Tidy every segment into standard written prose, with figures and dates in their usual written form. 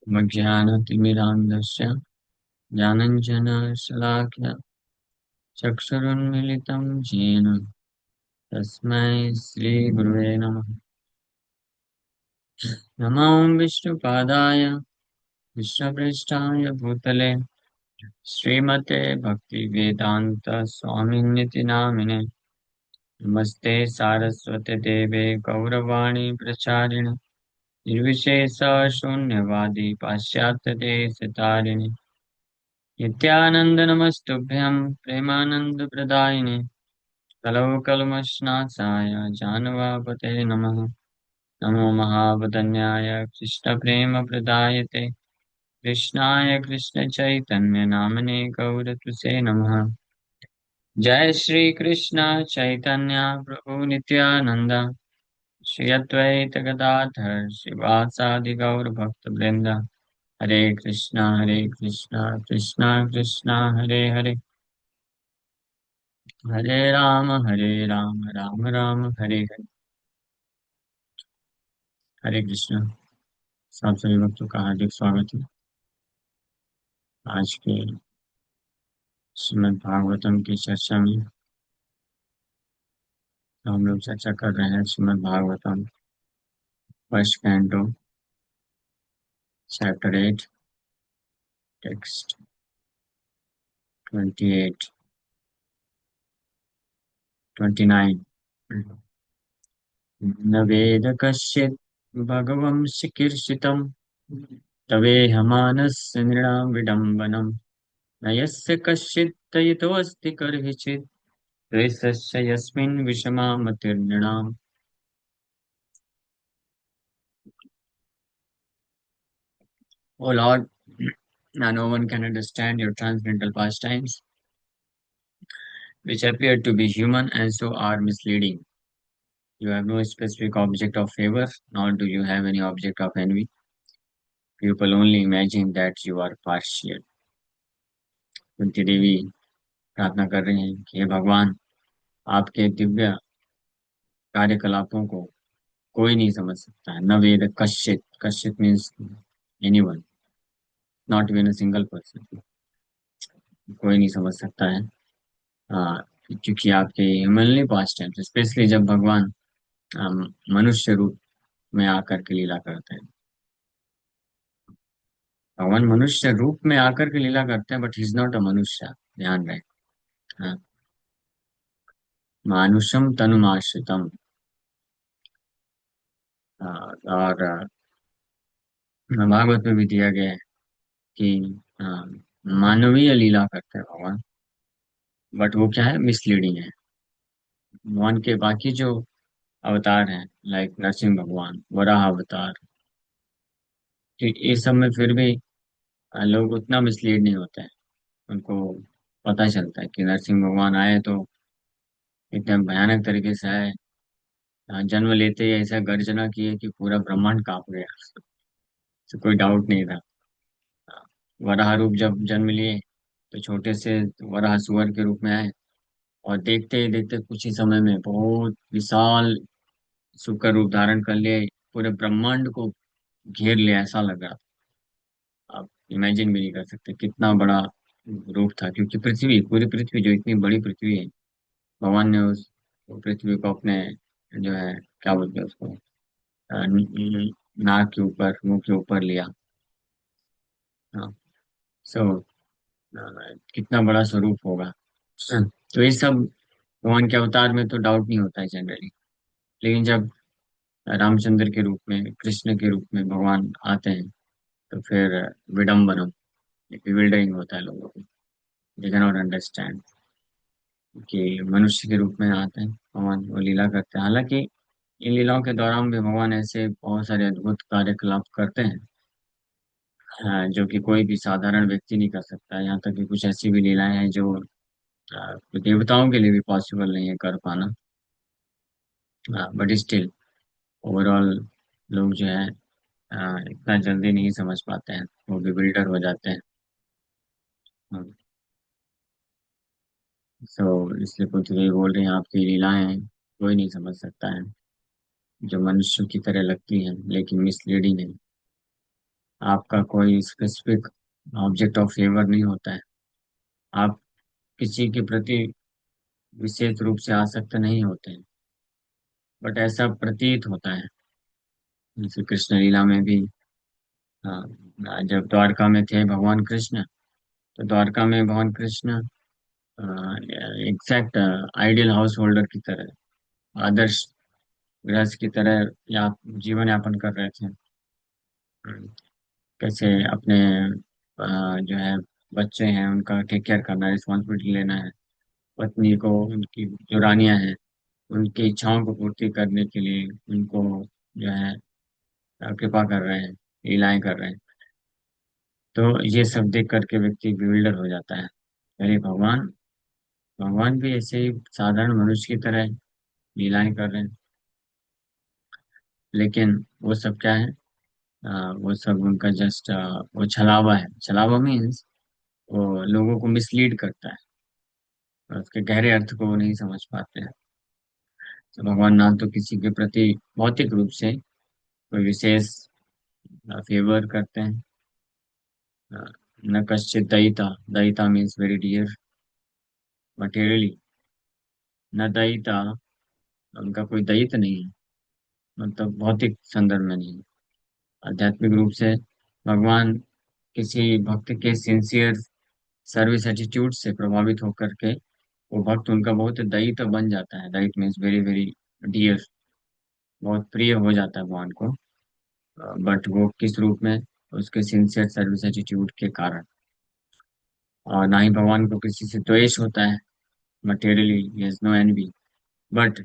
मज्ञानतिमिरान्धस्य ज्ञानञ्जनशलाकया चक्षुरुन्मिलितं येन तस्मै श्रीगुरुवे नमः। नमो विष्णुपादाय विष्णुप्रेष्ठाय भूतले श्रीमते भक्तिवेदान्तस्वामिन्निति नामिने। नमस्ते सारस्वते देवे गौरवाणी प्रचारिणे निर्विशेषशून्यवादी पाश्चात्यदेशतारिणे नित्यानंद नमस्तुभ्यं प्रेमानंदप्रदायिने कलौ कल्मषनाशाय जानवापते नमः। नमो महावदन्याय कृष्णप्रेमप्रदायते कृष्णाय कृष्णचैतन्य नामने गौरतुसे नमः। जय श्री कृष्ण चैतन्य प्रभु नित्यानंद श्री अद्वैत गदाधर श्रीवासादि गौर भक्त वृंद। हरे कृष्णा कृष्णा कृष्णा हरे हरे, हरे राम राम राम हरे हरे। हरे कृष्णा। सब सभी भक्तों का हार्दिक स्वागत है आज के श्रीमद् भागवतम की चर्चा में। हम लोग चर्चा कर रहे हैं Shrimad Bhagavatam first canto chapter 8 text 28 29। न वेद कश्चित् भगवं चिकीर्षितम् तवेहमानस्य नृणां विडम्बनम् न यस्य कश्चित् दयितोऽस्ति कर्हिचित् द्वेषस्य यस्मिन् विषमा मतिर्नृणाम्। O Lord, now no one can understand your transcendental pastimes, which appear to be human and so are misleading. You have no specific object of favor, nor do you have any object of envy. People only imagine that you are partial. Kunti देवी प्रार्थना कर रही हैं कि हे भगवान, आपके दिव्य कार्यकलापों को कोई नहीं समझ सकता है। न वेद कश्चित, कश्चित means anyone, not even a single person, कोई नहीं समझ सकता है। हाँ, क्योंकि आपके ह्यूमनली पास्ट टाइम, स्पेशली जब भगवान मनुष्य रूप में आकर के लीला करते हैं। भगवान मनुष्य रूप में आकर के लीला करते हैं, but he is not a मनुष्य, ध्यान रहे। हाँ, मानुषम तनुमाश्रितम। और भागवत में भी दिया गया है कि मानवीय लीला करते हैं भगवान, बट वो क्या है, मिसलीडिंग है। भगवान के बाकी जो अवतार हैं, लाइक नरसिंह भगवान, वराह अवतार, कि ये सब में फिर भी लोग उतना मिसलीड नहीं होते हैं। उनको पता चलता है कि नरसिंह भगवान आए तो एकदम भयानक तरीके से आए। जन्म लेते ही ऐसा गर्जना किए कि पूरा ब्रह्मांड कांप गया, तो कोई डाउट नहीं था। वराह रूप जब जन्म लिए तो छोटे से वराह सुअर के रूप में आए, और देखते ही देखते कुछ ही समय में बहुत विशाल शुक्र रूप धारण कर लिए, पूरे ब्रह्मांड को घेर लिया, ऐसा लग रहा था। आप इमेजिन भी नहीं कर सकते कितना बड़ा रूप था, क्योंकि पृथ्वी, पूरी पृथ्वी जो इतनी बड़ी पृथ्वी है, भगवान ने उस पृथ्वी को अपने, जो है, क्या बोलते हैं उसको, नाक के ऊपर, मुंह के ऊपर लिया। हाँ, सो कितना बड़ा स्वरूप होगा। तो ये सब भगवान के अवतार में तो डाउट नहीं होता है जनरली, लेकिन जब रामचंद्र के रूप में, कृष्ण के रूप में भगवान आते हैं, तो फिर विडम्बनम, विल्डरिंग होता है लोगों को। दे कैन नॉट अंडरस्टैंड कि मनुष्य के रूप में आते हैं भगवान, वो लीला करते हैं। हालांकि इन लीलाओं के दौरान भी भगवान ऐसे बहुत सारे अद्भुत कार्यकलाप करते हैं, जो कि कोई भी साधारण व्यक्ति नहीं कर सकता। यहाँ तक कि कुछ ऐसी भी लीलाएं हैं जो देवताओं के लिए भी पॉसिबल नहीं है कर पाना। बट स्टिल ओवरऑल लोग जो है इतना जल्दी नहीं समझ पाते हैं, वो बिल्डर हो जाते हैं। सो इसलिए पृथ्वी बोल रहे हैं आपकी लीलाएं कोई नहीं समझ सकता है, जो मनुष्य की तरह लगती हैं लेकिन मिसलीडिंग है। आपका कोई स्पेसिफिक ऑब्जेक्ट ऑफ फेवर नहीं होता है। आप किसी के प्रति विशेष रूप से आसक्त नहीं होते हैं, बट ऐसा प्रतीत होता है। जैसे कृष्ण लीला में भी, जब द्वारका में थे भगवान कृष्ण, तो द्वारका में भगवान Krishna exact ideal house holder की तरह, आदर्श गृहस्थ की तरह या जीवन यापन कर रहे थे। कैसे अपने जो है बच्चे हैं उनका टेक केयर करना, रिस्पॉन्सिबिलिटी लेना है, पत्नी को, उनकी जो रानियां हैं उनकी इच्छाओं को पूर्ति करने के लिए उनको जो है कृपा कर रहे हैं, लीलाएं कर रहे हैं। तो ये सब देख करके व्यक्ति bewilder हो जाता है। अरे भगवान, भगवान भी ऐसे ही साधारण मनुष्य की तरह लीलाएं कर रहे हैं। लेकिन वो सब क्या है? वो सब उनका जस्ट वो छलावा है। छलावा मीन्स वो लोगों को मिसलीड करता है और उसके गहरे अर्थ को वो नहीं समझ पाते हैं। तो भगवान ना तो किसी के प्रति भौतिक रूप से कोई विशेष फेवर करते हैं, अ, न कश्चित दयिता। दयिता मीन्स वेरी डियर मटेरियली। न दयिता, उनका कोई दयित नहीं है, मतलब भौतिक संदर्भ में नहीं। आध्यात्मिक रूप से भगवान किसी भक्त के सिंसियर सर्विस एटीट्यूड से प्रभावित होकर के वो भक्त उनका बहुत दयित बन जाता है। दयित मीन्स वेरी वेरी डियर, बहुत प्रिय हो जाता है भगवान को। बट वो किस रूप में? उसके सिंसियर सर्विस एटीट्यूड के कारण। और ना ही भगवान को किसी से द्वेष होता है materially, he no envy. But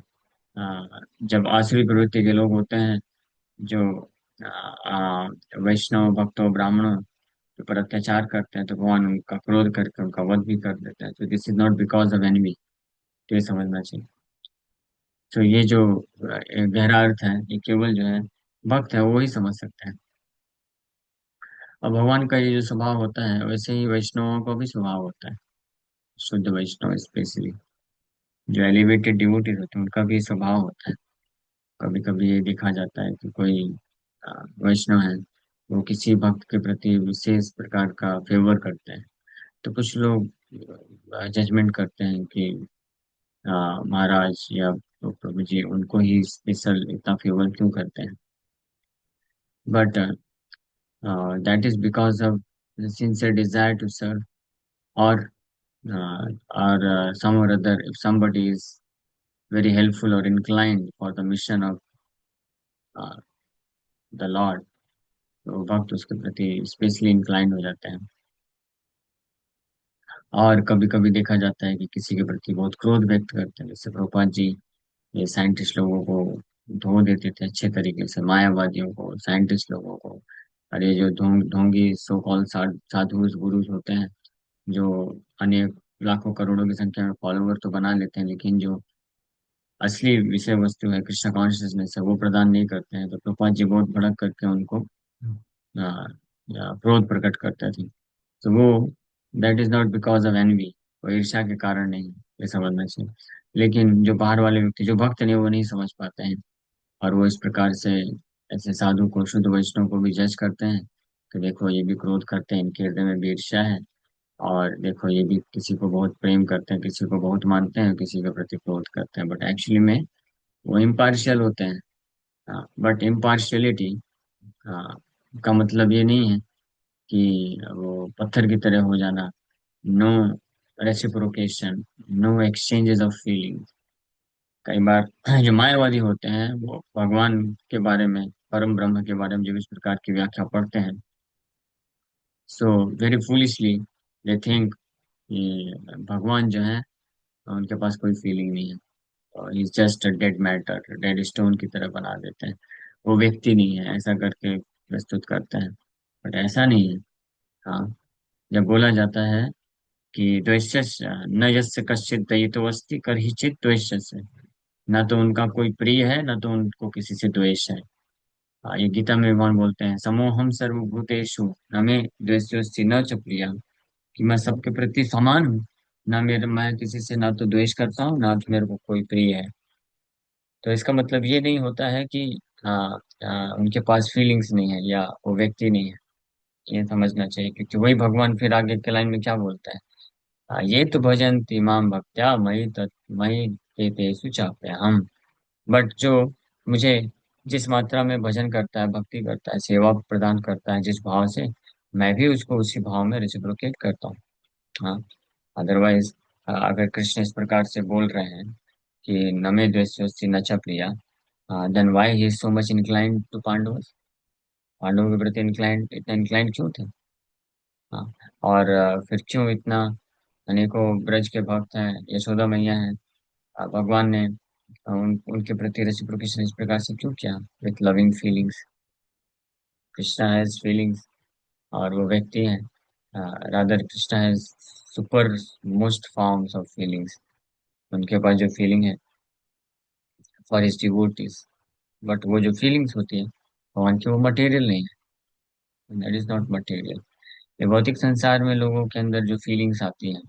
जब आसुरी प्रवृत्ति के लोग होते हैं, जो वैष्णव भक्तों ब्राह्मणों के ऊपर अत्याचार करते हैं, तो भगवान उनका क्रोध करके उनका वध भी कर देता है। तो this is not because of enemy, तो ये समझना चाहिए। तो ये जो गहरा अर्थ है, ये केवल जो है भक्त है वो ही समझ सकते हैं। और भगवान का ये जो स्वभाव होता है, वैसे ही वैष्णवों का भी स्वभाव होता है। शुद्ध वैष्णव स्पेशली जो एलिवेटेड डिवोटीज होते हैं, उनका भी स्वभाव होता है। कभी कभी ये देखा जाता है कि कोई वैष्णव है, वो किसी भक्त के प्रति विशेष प्रकार का फेवर करते हैं। तो कुछ लोग जजमेंट करते हैं कि महाराज या तो प्रभु जी उनको ही स्पेशल इतना फेवर क्यों करते हैं। But that is because of sincere desire to serve, और some or other, if somebody is very helpful or inclined for the mission of the Lord, तो भक्त उसके प्रति स्पेशली इंक्लाइंड हो जाते हैं। और कभी कभी देखा जाता है कि किसी के प्रति बहुत क्रोध व्यक्त करते हैं, जैसे प्रभुपाद जी ये साइंटिस्ट लोगों को धो देते थे अच्छे तरीके से, मायावादियों को, साइंटिस्ट लोगों को। और ये जो ढोंगी सो कॉल साधु गुरुज होते हैं, जो अनेक लाखों करोड़ों की संख्या में फॉलोवर तो बना लेते हैं, लेकिन जो असली विषय वस्तु है, कृष्ण कॉन्शियसनेस है, वो प्रदान नहीं करते हैं। तो प्रभुपाद जी बहुत भड़क करके उनको क्रोध प्रकट करते थे। तो वो that is not because of envy, वो ईर्ष्या के कारण नहीं, ये समझना चाहिए। लेकिन जो बाहर वाले व्यक्ति, जो भक्त नहीं, वो नहीं समझ पाते हैं, और वो इस प्रकार से ऐसे साधु को, शुद्ध वैष्णव को भी जज करते हैं कि देखो ये भी क्रोध करते हैं, इनके हृदय में भी ईर्ष्या है। और देखो ये भी किसी को बहुत प्रेम करते हैं, किसी को बहुत मानते हैं, किसी के प्रति क्रोध करते हैं, बट एक्चुअली में वो इम्पार्शियल होते हैं। बट इम्पार्शियलिटी का मतलब ये नहीं है कि वो पत्थर की तरह हो जाना। No reciprocation, no exchanges of feeling. कई बार जो मायावादी होते हैं वो भगवान के बारे में, परम ब्रह्म के बारे में जब इस प्रकार की व्याख्या पढ़ते हैं, so very foolishly they think कि भगवान जो है उनके पास कोई फीलिंग नहीं है, और is just a dead matter, dead stone की तरह बना देते हैं, वो व्यक्ति नहीं है, ऐसा करके प्रस्तुत करते हैं। बट ऐसा नहीं है। हाँ, जब बोला जाता है कि द्वेष्यस्य न यस्य कश्चित दयितो अस्ति कर्हिचित् द्वेष्यस्य, ना तो उनका कोई प्रिय है, ना तो उनको किसी से द्वेष है। ये गीता में भगवान बोलते हैं, समोहम सर्वभूतेषु न मे द्वेष्योस्ति न च प्रियः, कि मैं सबके प्रति समान हूँ, ना मेरे, मैं किसी से ना तो द्वेष करता हूँ, ना तो मेरे को कोई प्रिय है। तो इसका मतलब ये नहीं होता है कि उनके पास फीलिंग्स नहीं है या वो व्यक्ति नहीं है। ये समझना चाहिए, क्योंकि वही भगवान फिर आगे के लाइन में क्या बोलता है। ये तो भजन्ति माम भक्त्या मयि ते तेषु चाप्यहम्। बट जो मुझे जिस मात्रा में भजन करता है, भक्ति करता है, सेवा प्रदान करता है, जिस भाव से, मैं भी उसको उसी भाव में रेसिप्रोकेट करता हूँ। हाँ। अदरवाइज अगर कृष्ण इस प्रकार से बोल रहे हैं कि न मे द्वेष्योस्ति न च प्रिया, then why he is so much inclined to Pandava. पांडवों के प्रति इंक्लाइंड, इतना इंक्लाइंड क्यों थे। हाँ। और फिर क्यों इतना, अनेकों ब्रज के भक्त हैं, यशोदा मैया हैं, भगवान ने उनके प्रति रेसिप्रोकेशन इस प्रकार से क्यों किया, with loving feelings. Krishna has feelings, और वो व्यक्ति हैं, rather Krishna has super most forms of feelings. उनके पास जो फीलिंग है फॉर हिज डिवोटीज, बट वो जो फीलिंग्स होती है भगवान की, वो मटेरियल नहीं है, दैट इज नॉट मटेरियल। ये भौतिक संसार में लोगों के अंदर जो फीलिंग्स आती हैं,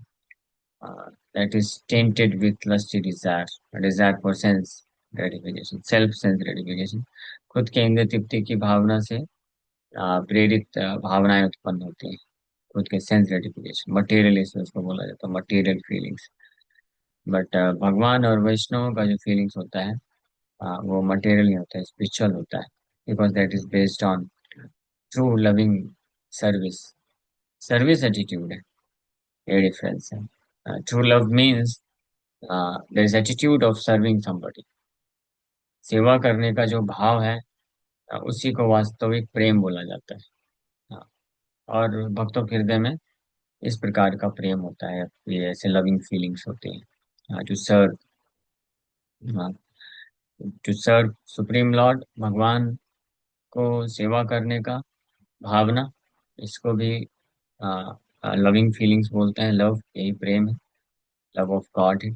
that is tainted with lusty desire, desire for sense gratification, self sense gratification. खुद के इंद्रिय तृप्ति की भावना से प्रेरित भावनाएं उत्पन्न होती हैं। खुद के सेंस ग्रेटिफिकेशन, मटेरियल उसको बोला जाता है, मटेरियल फीलिंग्स। बट भगवान और वैष्णव का जो फीलिंग्स होता है, वो मटेरियल नहीं होता है, स्पिरिचुअल होता है। Because that is based on true loving service. Service attitude है, ये डिफरेंस है। True love means there is attitude of serving somebody. सेवा करने का जो भाव है, उसी को वास्तविक प्रेम बोला जाता है। हाँ, और भक्तों के हृदय में इस प्रकार का प्रेम होता है, ये ऐसे लविंग फीलिंग्स होते हैं। To serve, to serve supreme lord, भगवान को सेवा करने का भावना, इसको भी लविंग फीलिंग्स बोलते हैं। लव यही प्रेम है, लव ऑफ गॉड है।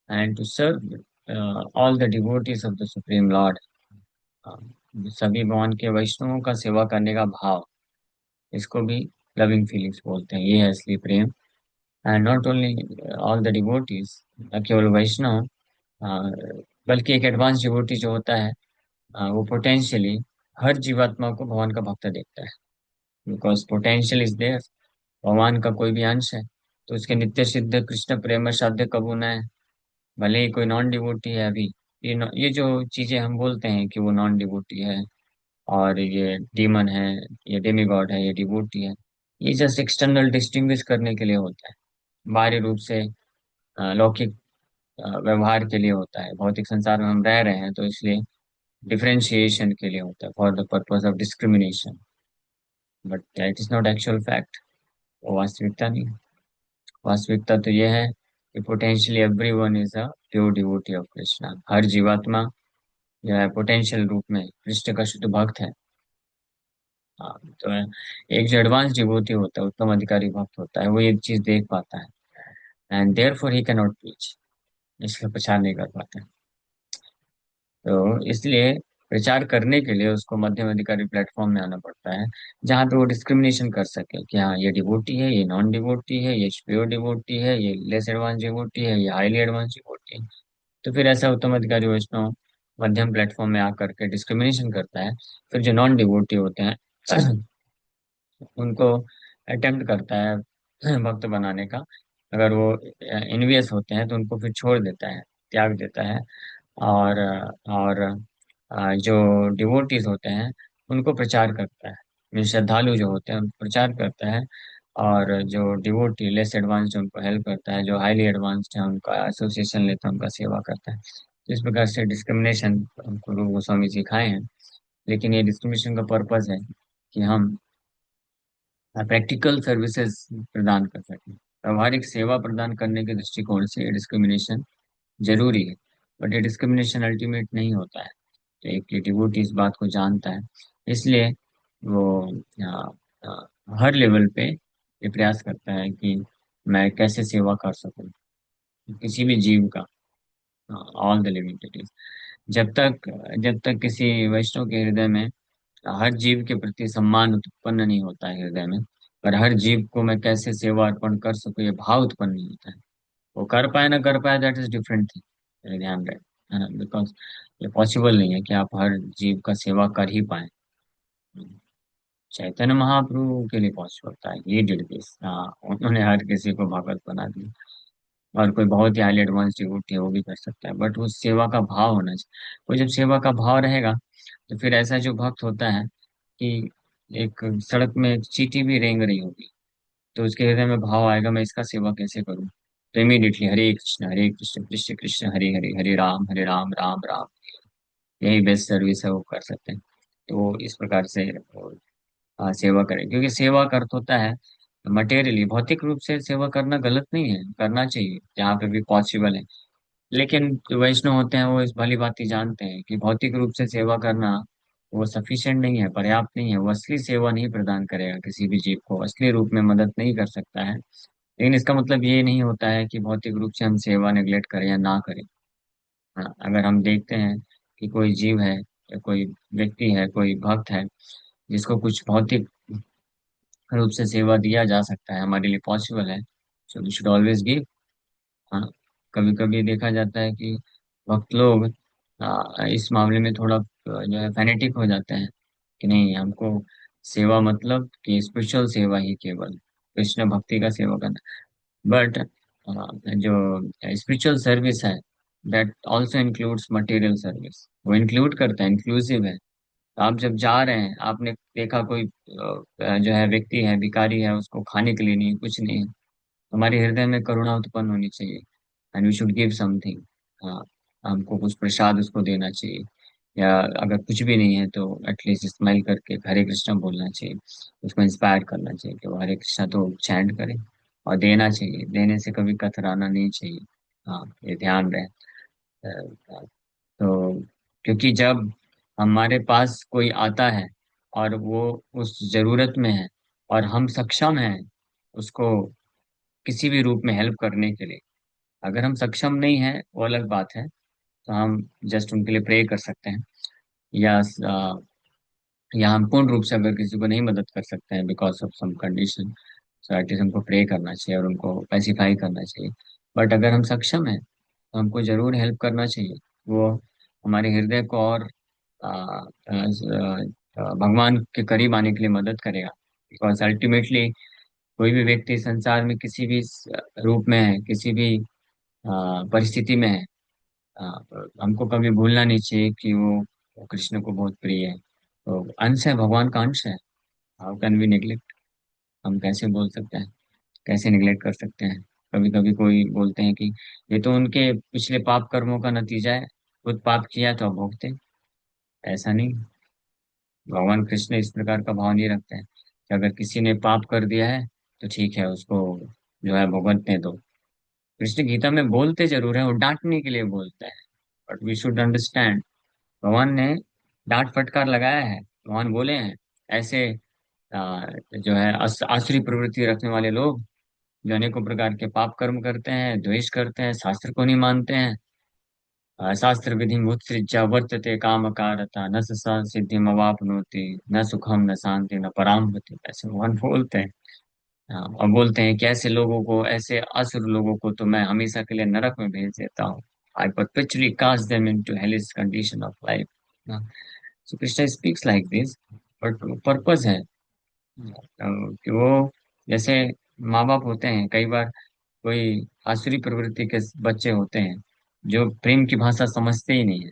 And to serve all the devotees of the supreme lord, सभी भगवान के वैष्णवों का सेवा करने का भाव, इसको भी लविंग फीलिंग्स बोलते हैं। ये है असली प्रेम। And not only all the devotees, न केवल वैष्णव, बल्कि एक एडवांस डिवोटी जो होता है, वो पोटेंशियली हर जीवात्मा को भगवान का भक्त देखता है। बिकॉज पोटेंशियल इज देयर, भगवान का कोई भी अंश है तो उसके नित्य सिद्ध कृष्ण प्रेम साध्य कबू न है। भले ही कोई नॉन डिवोटी है अभी, ये जो चीजें हम बोलते हैं कि वो नॉन डिवोटी है, और ये डीमन है, ये डेमीगॉड है, ये डिवोटी है, ये जस्ट एक्सटर्नल डिस्टिंग्विश करने के लिए होता है। बाहरी रूप से लौकिक व्यवहार के लिए होता है। भौतिक संसार में हम रह रहे हैं तो इसलिए डिफरेंशिएशन के लिए होता है, for the purpose of discrimination. But that is not actual fact, वो वास्तविकता नहीं है। वास्तविकता तो यह है कि potentially every one is a pure devotee of Krishna. हर जीवात्मा जो है पोटेंशियल रूप में कृष्ण का शुद्ध भक्त है। हाँ, तो एक जो एडवांस डिवोटी होता है, उत्तम अधिकारी भक्त होता है, वो ये चीज देख पाता है। And therefore he can not preach, इसका प्रचार नहीं कर पाता। तो इसलिए प्रचार करने के लिए उसको मध्यम अधिकारी प्लेटफॉर्म में आना पड़ता है, जहाँ पे वो डिस्क्रिमिनेशन कर सके कि हाँ, ये डिवोटी है, ये नॉन डिवोटी है, ये प्योर डिवोटी है, ये लेस एडवांस डिवोटी है, ये हाईली एडवांस डिवोटी है। तो फिर ऐसा उत्तम अधिकारी वैष्णव मध्यम प्लेटफॉर्म में आकर के डिस्क्रिमिनेशन करता है। फिर जो नॉन डिवोटी होते हैं उनको अटेम्प्ट करता है भक्त बनाने का। अगर वो इनवियस होते हैं तो उनको फिर छोड़ देता है, त्याग देता है। और जो डिवोटीज होते हैं उनको प्रचार करता है, जो श्रद्धालु जो होते हैं उनको प्रचार करता है। और जो डिवोटी लेस एडवांस्ड उनको हेल्प करता है, जो हाईली एडवांस्ड है उनका एसोसिएशन लेता है, उनका सेवा करता है। तो इस प्रकार से डिस्क्रिमिनेशन हमको लोग गोस्वामी सिखाए हैं। लेकिन ये डिस्क्रिमिनेशन का पर्पज है कि हम प्रैक्टिकल सर्विसेज प्रदान कर सकें। व्यवहारिक सेवा प्रदान करने के दृष्टिकोण से ये डिस्क्रिमिनेशन जरूरी है। बट ये डिस्क्रिमिनेशन अल्टीमेट नहीं होता है। तो एक डिवोटी इस बात को जानता है, इसलिए वो आ, आ, हर लेवल पे ये प्रयास करता है कि मैं कैसे सेवा कर सकूं किसी भी जीव का, ऑल द लिविंग एंटिटीज। जब तक किसी वैष्णव के हृदय में हर जीव के प्रति सम्मान उत्पन्न नहीं होता है हृदय में, पर हर जीव को मैं कैसे सेवा अर्पण कर सकूं ये भाव उत्पन्न नहीं होता है। वो कर पाए ना कर पाए, दैट इज डिफरेंट थिंग, ध्यान रहे, है ना। बिकॉज ये पॉसिबल नहीं है कि आप हर जीव का सेवा कर ही पाए। चैतन्य महाप्रभु के लिए पॉसिबल होता है, ये डिड दिस, हाँ उन्होंने हर किसी को भगत बना दिया। और कोई बहुत ही हाईली एडवांस डिवोटी है वो भी कर सकता है, बट उस सेवा का भाव होना चाहिए। वो जब सेवा का भाव रहेगा तो फिर ऐसा जो भक्त होता है कि एक सड़क में एक चींटी भी रेंग रही होगी, तो उसके हृदय में भाव आएगा मैं इसका सेवा कैसे करूं, तो इमीडिएटली हरे कृष्ण कृष्ण कृष्ण हरे हरे, हरे राम राम राम, यही बेस्ट सर्विस है, वो कर सकते हैं। तो इस प्रकार से वो, सेवा करें, क्योंकि सेवा का अर्थ होता है मटेरियली भौतिक रूप से सेवा करना गलत नहीं है, करना चाहिए जहाँ पे भी पॉसिबल है। लेकिन जो वैष्णव होते हैं वो इस भली भांति जानते हैं कि भौतिक रूप से सेवा करना वो सफिशिएंट नहीं है, पर्याप्त नहीं है, वो असली सेवा नहीं प्रदान करेगा, किसी भी जीव को असली रूप में मदद नहीं कर सकता है। लेकिन इसका मतलब ये नहीं होता है कि भौतिक रूप से हम सेवा नेग्लेक्ट करें या ना करें। हाँ, अगर हम देखते हैं कि कोई जीव है या कोई व्यक्ति है, कोई भक्त है जिसको कुछ भौतिक रूप से सेवा दिया जा सकता है, हमारे लिए पॉसिबल है, so we should always give. हाँ, कभी कभी देखा जाता है कि भक्त लोग इस मामले में थोड़ा जो है फेनेटिक हो जाते हैं कि नहीं हमको सेवा मतलब कि स्पिरिचुअल सेवा ही केवल कृष्ण भक्ति का सेवा करना। बट जो स्पिरिचुअल सर्विस है that also includes material service, वो इंक्लूड करता है, इंक्लूसिव है। तो आप जब जा रहे हैं, आपने देखा कोई जो है व्यक्ति है, भिखारी है, उसको खाने के लिए नहीं, कुछ नहीं है, हमारे हृदय में करुणा उत्पन्न होनी चाहिए and we should give something. हाँ, हमको कुछ प्रसाद उसको देना चाहिए, या अगर कुछ भी नहीं है तो एटलीस्ट स्माइल करके हरे कृष्णा बोलना चाहिए, उसको इंस्पायर करना चाहिए कि वो हरे कृष्णा तो चैंट करे। और देना चाहिए, देने से कभी कतराना नहीं चाहिए। हाँ, ये ध्यान रहे। तो क्योंकि जब हमारे पास कोई आता है और वो उस जरूरत में है और हम सक्षम हैं उसको किसी भी रूप में हेल्प करने के लिए, अगर हम सक्षम नहीं है वो अलग बात है, तो हम जस्ट उनके लिए प्रे कर सकते हैं, या या हम पूर्ण रूप से अगर किसी को नहीं मदद कर सकते हैं because of some condition, so at least हमको प्रे करना चाहिए और उनको पैसिफाई करना चाहिए। बट अगर हम सक्षम हैं तो हमको जरूर हेल्प करना चाहिए। वो हमारे हृदय को और भगवान के करीब आने के लिए मदद करेगा। बिकॉज अल्टीमेटली कोई भी व्यक्ति संसार में किसी भी रूप में है, किसी भी परिस्थिति में है, हमको कभी भूलना नहीं चाहिए कि वो कृष्ण को बहुत प्रिय है, तो अंश है, भगवान का अंश है। हाउ कैन वी निग्लेक्ट, हम कैसे बोल सकते हैं, कैसे निग्लेक्ट कर सकते हैं। कभी कभी कोई बोलते हैं कि ये तो उनके पिछले पाप कर्मों का नतीजा है, खुद पाप किया तो अब भोगते। ऐसा नहीं, भगवान कृष्ण इस प्रकार का भाव नहीं रखते हैं कि अगर किसी ने पाप कर दिया है तो ठीक है उसको जो है भुगतने दो। कृष्ण गीता में बोलते जरूर है, वो डांटने के लिए बोलते हैं, बट वी शुड अंडरस्टैंड भगवान ने डांट फटकार लगाया है। भगवान बोले हैं ऐसे जो है आसुरी प्रवृत्ति रखने वाले लोग जो अनेकों प्रकार के पाप कर्म करते हैं, द्वेष करते हैं, शास्त्र को नहीं मानते हैं, शास्त्र विधि उत्सृज्य वर्तते काम कारता न स सिद्धिम अवापनोति न सुखम न शांति न पराम गति, ऐसे भगवान बोलते हैं। और बोलते हैं कि ऐसे लोगों को, ऐसे असुर लोगों को तो मैं हमेशा के लिए नरक में भेज देता हूँ। I perpetually cast them into hellish condition of life. So Krishna speaks like this, but purpose है कि वो जैसे माँ बाप होते हैं, कई बार कोई आसुरी प्रवृत्ति के बच्चे होते हैं जो प्रेम की भाषा समझते ही नहीं है।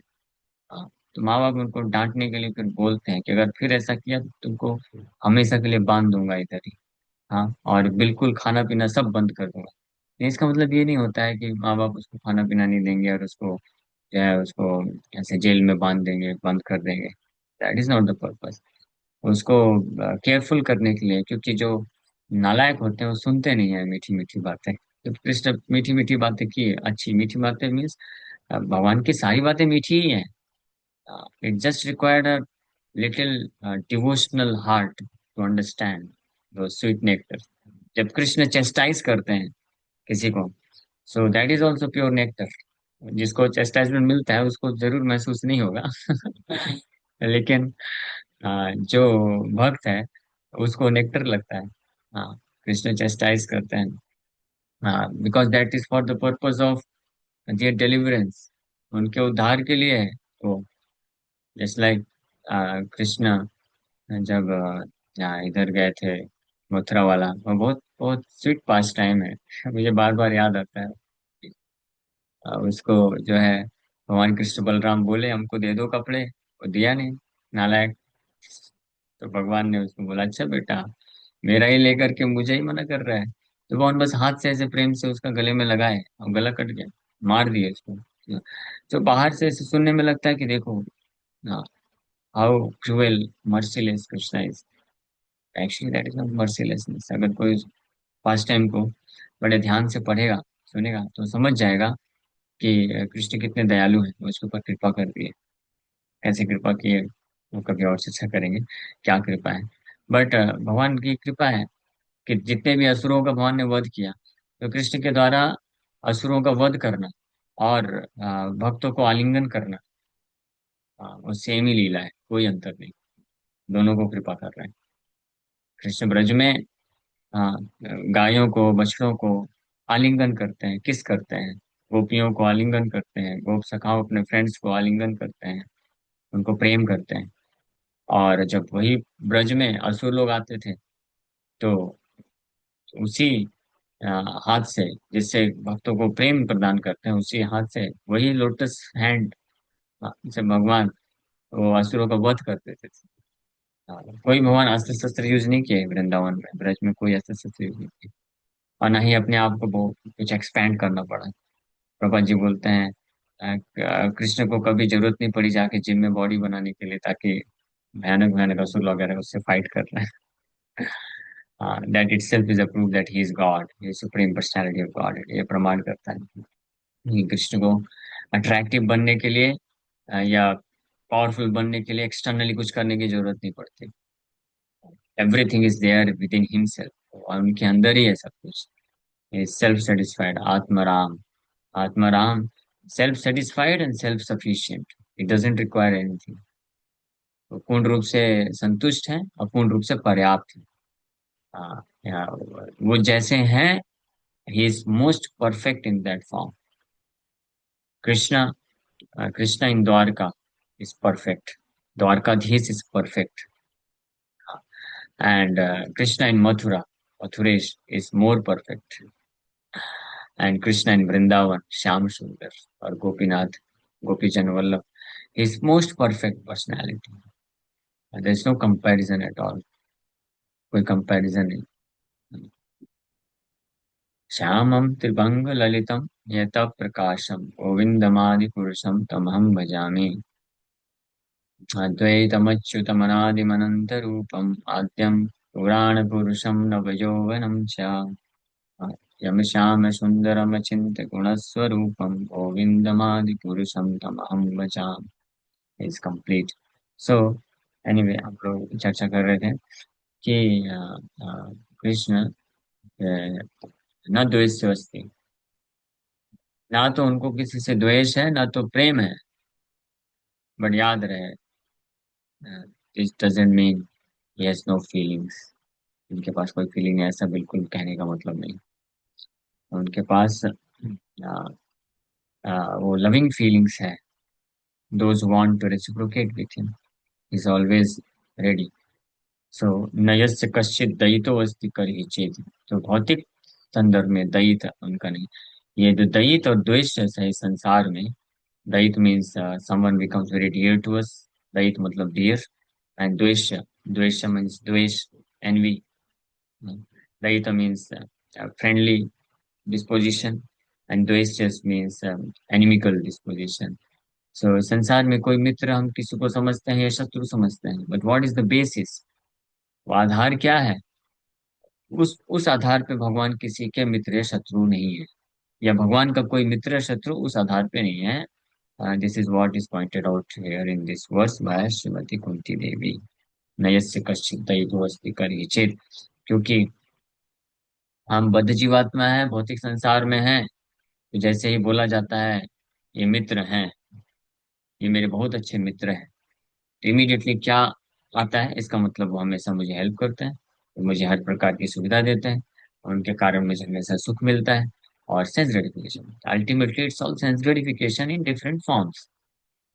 हाँ, तो माँ बाप उनको डांटने के लिए फिर बोलते हैं कि अगर फिर ऐसा किया तो तुमको हमेशा के लिए बांध दूंगा इधर ही। हाँ, और बिल्कुल खाना पीना सब बंद कर दूंगा। तो इसका मतलब ये नहीं होता है कि माँ बाप उसको खाना पीना नहीं देंगे और उसको जो है उसको ऐसे जेल में बांध देंगे, बंद कर देंगे। That is not the purpose. उसको केयरफुल करने के लिए, क्योंकि जो नालायक होते हैं वो सुनते नहीं है मीठी मीठी बातें। तो कृष्ण मीठी मीठी बातें की है, अच्छी मीठी बातें मीन्स भगवान की सारी बातें मीठी ही है। It just required a little devotional heart to understand the sweet nectar. जब कृष्ण चेस्टाइज करते हैं किसी को, so that is also pure nectar. जिसको चेस्टाइजमेंट मिलता है उसको जरूर महसूस नहीं होगा लेकिन जो भक्त है उसको नेक्टर लगता है। हाँ, कृष्ण चेस्टाइज करते हैं, हाँ, because that is for the purpose of their deliverance, उनके उद्धार के लिए है। तो जस्ट लाइक कृष्ण जब जहाँ इधर गए थे, मथुरा वाला, वो बहुत बहुत स्वीट पास टाइम है। मुझे बार बार याद आता है। उसको जो है, भगवान कृष्ण बलराम बोले हमको दे दो कपड़े, वो दिया नहीं, नालायक। तो भगवान ने उसको बोला, अच्छा बेटा, मेरा ही लेकर के मुझे ही मना कर रहा है। तो भगवान बस हाथ से ऐसे प्रेम से उसका गले में लगाए और गला कट गया, मार दिए उसको। तो बाहर से ऐसे सुनने में लगता है कि देखो, हाँ, how cruel merciless Krishna is. Actually that is not mercilessness. अगर कोई पास्ट टाइम को बड़े ध्यान से पढ़ेगा, सुनेगा, तो समझ जाएगा कि कृष्ण कितने दयालु हैं, वो उसके ऊपर कृपा कर दिए। ऐसी कृपा की है, वो कभी और चर्चा करेंगे क्या कृपा है। बट भगवान की कृपा है कि जितने भी असुरों का भगवान ने वध किया, तो कृष्ण के द्वारा असुरों का वध करना और भक्तों को आलिंगन करना, वो सेम ही लीला है, कोई अंतर नहीं। दोनों को कृपा कर रहे हैं। कृष्ण ब्रज में हाँ, गायों को, बछड़ों को आलिंगन करते हैं, किस करते हैं, गोपियों को आलिंगन करते हैं, गोप सखाओं अपने फ्रेंड्स को आलिंगन करते हैं, उनको प्रेम करते हैं। और जब वही ब्रज में असुर लोग आते थे, तो उसी अ, हाथ से, जिससे भक्तों को प्रेम प्रदान करते हैं, उसी हाथ से, वही लोटस हैंड से भगवान वो असुरों का वध करते थे। कोई भगवान अस्त्र शस्त्र यूज नहीं किए वृंदावन में, ब्रज में कोई अस्त्र शस्त्र यूज नहीं किए। और ना ही अपने आप को बहुत कुछ एक्सपैंड करना पड़ा। प्रभा जी बोलते हैं, कृष्ण को कभी जरूरत नहीं पड़ी जाके जिम में बॉडी बनाने के लिए, ताकि भयानक भयानक असुर वगैरह उससे फाइट कर रहे हैं। That it self is a proof that he is God, he supreme personality of God, ये प्रमाण करता है कि कृष्ण को अट्रैक्टिव बनने के लिए या पावरफुल बनने के लिए एक्सटर्नली कुछ करने की जरूरत नहीं पड़ती। Everything is there within himself, और उनके अंदर ही है सब कुछ। सेल्फ सेटिस्फाइड आत्मराम, आत्माराम, self satisfied and self sufficient, it doesn't require anything. वो पूर्ण रूप से संतुष्ट है और पूर्ण रूप से पर्याप्त है। या वो जैसे हैं, he is most perfect in that form. Krishna, Krishna in Dwarka is perfect, Dwarkadhish is perfect, and Krishna in Mathura, Mathuresh is more perfect, and Krishna in Vrindavan, Shyam Sundar और Gopinath, Gopijan Vallabh, his most perfect personality. There's no comparison at all. कोई कंपैरिजन नहीं। श्यामं त्रिभंग ललितम यत प्रकाशम गोविंदमादि पुरुषम तमहं भजामि। अद्वैतमच्युतमनादिमनंत रूपम आद्यम पुराण पुरुषम नवयौवनम च यम श्याम सुंदरम चिंत गुणस्वरूपम गोविंदमादि पुरुषम तमहं भजामि। Is complete. सो एनीवे, हम लोग चर्चा कर रहे थे कि कृष्ण न द्वेष अस्ति, ना तो उनको किसी से द्वेष है ना तो प्रेम है। बट याद रहे, this doesn't mean he has no feelings. उनके पास कोई फीलिंग है ऐसा बिल्कुल कहने का मतलब नहीं। उनके पास वो लविंग फीलिंग्स है। Those want to reciprocate with him, is always ready. So नयस्य कश्चित दयितो अस्ति करहि चेत। तो भौतिक संदर्भ में दयित उनका नहीं। ये जो दयित और द्वेष है इस संसार में, दयित means someone becomes very dear to us, दयित मतलब डियर, एंड द्वेष, द्वेष मीन्स द्वेष, एनवी। दयित मीन्स फ्रेंडली डिस्पोजिशन, एंड द्वेष just means inimical disposition. So संसार में कोई मित्र हम किसी को समझते हैं या शत्रु समझते हैं, but what is the basis, वो आधार क्या है? उस आधार पे भगवान किसी के मित्र या शत्रु नहीं है, या भगवान का कोई मित्र या शत्रु उस आधार पे नहीं है। This is what is pointed out here in this verse by Shrimati Kunti Devi. नयस्य कश्चित दयितो अस्ति करहि चेत्। क्योंकि हम बद्ध जीवात्मा है, भौतिक संसार में है, तो जैसे ही बोला जाता है ये मित्र हैं, ये मेरे बहुत अच्छे मित्र हैं, तो इमीडिएटली क्या आता है इसका मतलब, वो हमेशा मुझे हेल्प करते हैं, वो मुझे हर प्रकार की सुविधा देते हैं, और उनके कारण मुझे हमेशा सुख मिलता है और sense gratification. Ultimately it's all sense gratification in different forms.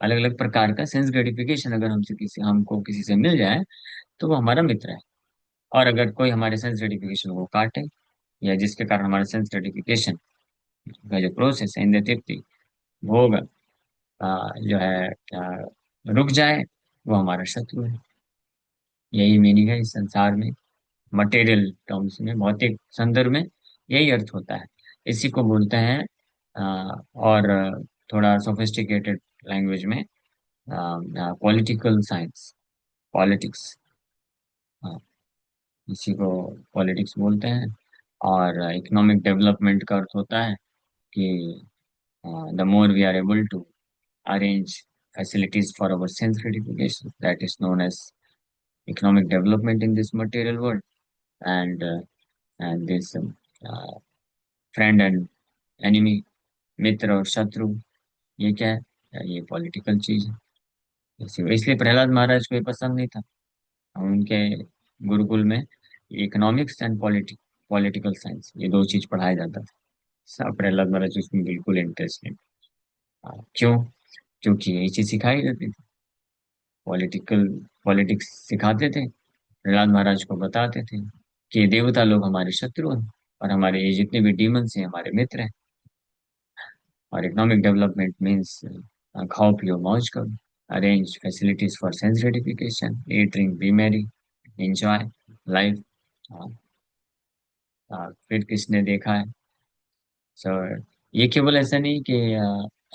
अलग अलग प्रकार का सेंस ग्रेटिफिकेशन अगर हमसे किसी हमको किसी से मिल जाए, तो वो हमारा मित्र है। और अगर कोई हमारे सेंस रेटिफिकेशन को काटे, या जिसके कारण हमारे सेंस रेटिफिकेशन का जो प्रोसेस है इन तृप्ति भोग जो है रुक जाए, वो हमारा शत्रु है। यही मीनिंग है इस संसार में, मटेरियल टर्म्स में, भौतिक संदर्भ में यही अर्थ होता है। इसी को बोलते हैं और थोड़ा सोफिस्टिकेटेड लैंग्वेज में पॉलिटिकल साइंस, पॉलिटिक्स। इसी को पॉलिटिक्स बोलते हैं। और इकोनॉमिक डेवलपमेंट का अर्थ होता है कि the more we are able to arrange facilities for our sense gratification, that is known as economic development in this material world. And this uh, friend and enemy, मित्र और शत्रु, ये क्या है? ये पॉलिटिकल चीज है। इसलिए प्रहलाद महाराज को ये पसंद नहीं था। उनके गुरुकुल में इकोनॉमिक्स एंड पॉलिटिकल साइंस, ये दो चीज पढ़ाया जाता था। सब प्रहलाद महाराज उसमें बिल्कुल इंटरेस्ट नहीं। क्यों? क्योंकि यही चीज सिखाई जाती थी। पॉलिटिकल पॉलिटिक्स सिखाते थे, प्रहलाद महाराज को बताते थे कि देवता लोग हमारे शत्रु हैं, और हमारे ये जितने भी डीमंस हैं हमारे मित्र हैं। और इकोनॉमिक डेवलपमेंट मीन्स खाओ पियो मौज करो, arrange facilities for sense gratification, eat drink B Mary, enjoy life. फिर किसने देखा है? सो ये केवल ऐसा नहीं कि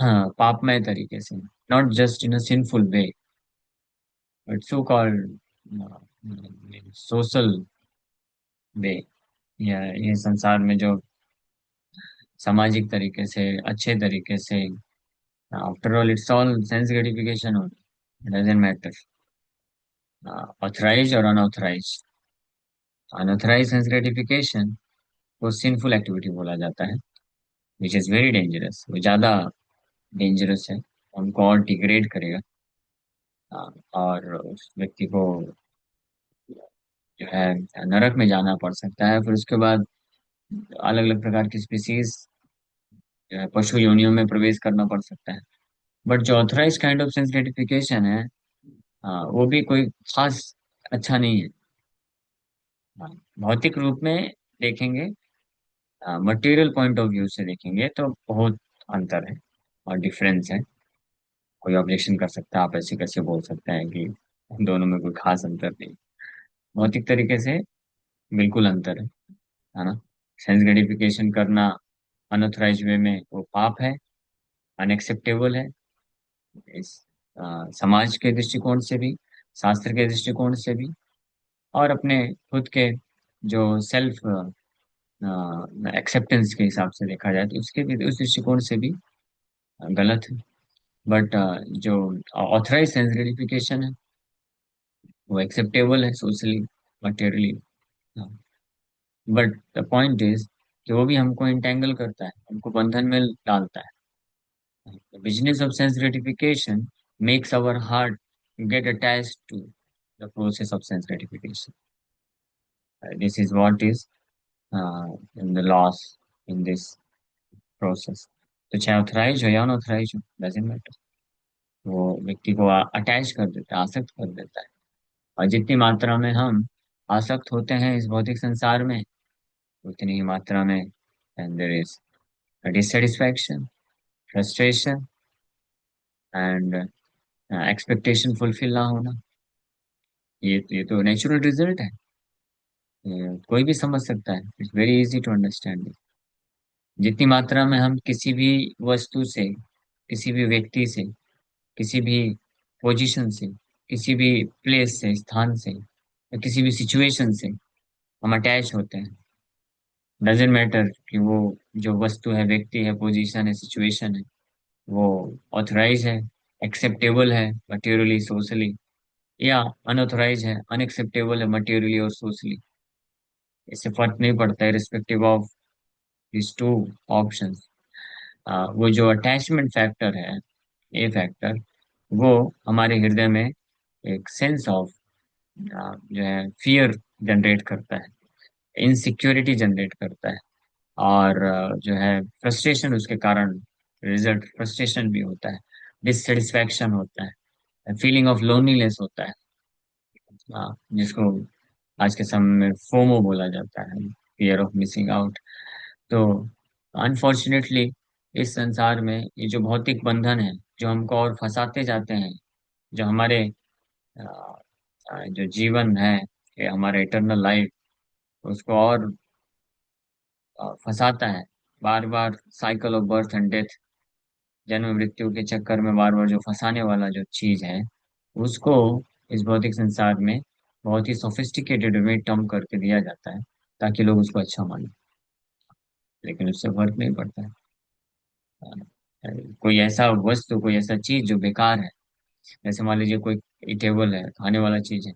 हाँ, पापमय तरीके से, not just in a sinful way, but so called social way, या ये संसार में जो सामाजिक तरीके से, अच्छे तरीके से, after all it's all sense gratification हो, डजेंट मैटर ऑथराइज और अनऑथराइज। अनऑथराइज सेंस ग्रेटिफिकेशन को सिंफुल एक्टिविटी बोला जाता है, विच इज वेरी डेंजरस। वो ज्यादा डेंजरस है, हमको और डिग्रेड करेगा। और उस व्यक्ति को जो है नरक में जाना पड़ सकता है। फिर उसके बाद अलग अलग प्रकार की स्पीसीज जो है पशु योनियों में प्रवेश करना पड़ सकता है। बट जो authorize kind of sense gratification है, वो भी कोई खास अच्छा नहीं है। हाँ, भौतिक रूप में देखेंगे, मटेरियल पॉइंट ऑफ व्यू से देखेंगे तो बहुत अंतर है और डिफरेंस है। कोई ऑब्जेक्शन कर सकता है, आप ऐसे कैसे बोल सकते हैं कि दोनों में कोई खास अंतर नहीं? भौतिक तरीके से बिल्कुल अंतर है ना? सेंस ग्रेटिफिकेशन करना अनऑथराइज वे में वो पाप है, अनएक्सेप्टेबल है, इस समाज के दृष्टिकोण से भी, शास्त्र के दृष्टिकोण से भी, और अपने खुद के जो सेल्फ एक्सेप्टेंस के हिसाब से देखा जाए तो उसके भी, उस दृष्टिकोण से भी गलत है। बट जो ऑथराइज सेंस ग्रेटिफिकेशन है वो एक्सेप्टेबल है socially, materially. But the point is कि वो भी हमको इंटेंगल करता है, हमको बंधन में डालता है। The business of sense gratification makes our heart get attached to the process of sense gratification. This is what is in the loss in this process. तो चाहे ऑथराइज हो या अनऑथराइज हो, डजेंट मैटर, वो व्यक्ति को अटैच कर देता है, आसक्त कर देता है। और जितनी मात्रा में हम आसक्त होते हैं इस भौतिक संसार में, उतनी ही मात्रा में there is dissatisfaction, frustration and expectation fulfil ना होना। ये तो नेचुरल रिजल्ट है। कोई भी समझ सकता है, it's very easy to understand. जितनी मात्रा में हम किसी भी वस्तु से, किसी भी व्यक्ति से, किसी भी पोजीशन से, किसी भी प्लेस से, स्थान से, या किसी भी सिचुएशन से हम अटैच होते हैं, डजेंट मैटर कि वो जो वस्तु है, व्यक्ति है, पोजीशन है, सिचुएशन है, वो ऑथराइज है, एक्सेप्टेबल है मटेरियली सोशली, या अनऑथराइज है, अनएक्सेप्टेबल है मटेरियली और सोशली। इससे फर्क नहीं पड़ता है respective of this two options. वो जो अटैचमेंट फैक्टर है, ए फैक्टर, वो हमारे हृदय में एक सेंस ऑफ जो है फियर जनरेट करता है, इनसिक्योरिटी जनरेट करता है। और जो है फ्रस्ट्रेशन, उसके कारण रिजल्ट फ्रस्ट्रेशन भी होता है, डिससेटिस्फैक्शन होता है, फीलिंग ऑफ लोनलीनेस होता है, जिसको आज के समय में फोमो बोला जाता है, फियर ऑफ मिसिंग आउट। तो अनफॉर्चुनेटली इस संसार में ये जो भौतिक बंधन है, जो हमको और फंसाते जाते हैं, जो हमारे अ, जो जीवन है, ये हमारा इटरनल लाइफ, उसको और फंसाता है। बार बार cycle of birth and death, जन्म मृत्यु के चक्कर में बार बार जो फंसाने वाला जो चीज है, उसको इस भौतिक संसार में बहुत ही सोफिस्टिकेटेड में टर्म करके दिया जाता है, ताकि लोग उसको अच्छा माने। लेकिन उससे फर्क नहीं पड़ता है। कोई ऐसा वस्तु, कोई ऐसा चीज जो बेकार है, जैसे मान लीजिए कोई टेबल है, खाने वाला चीज है,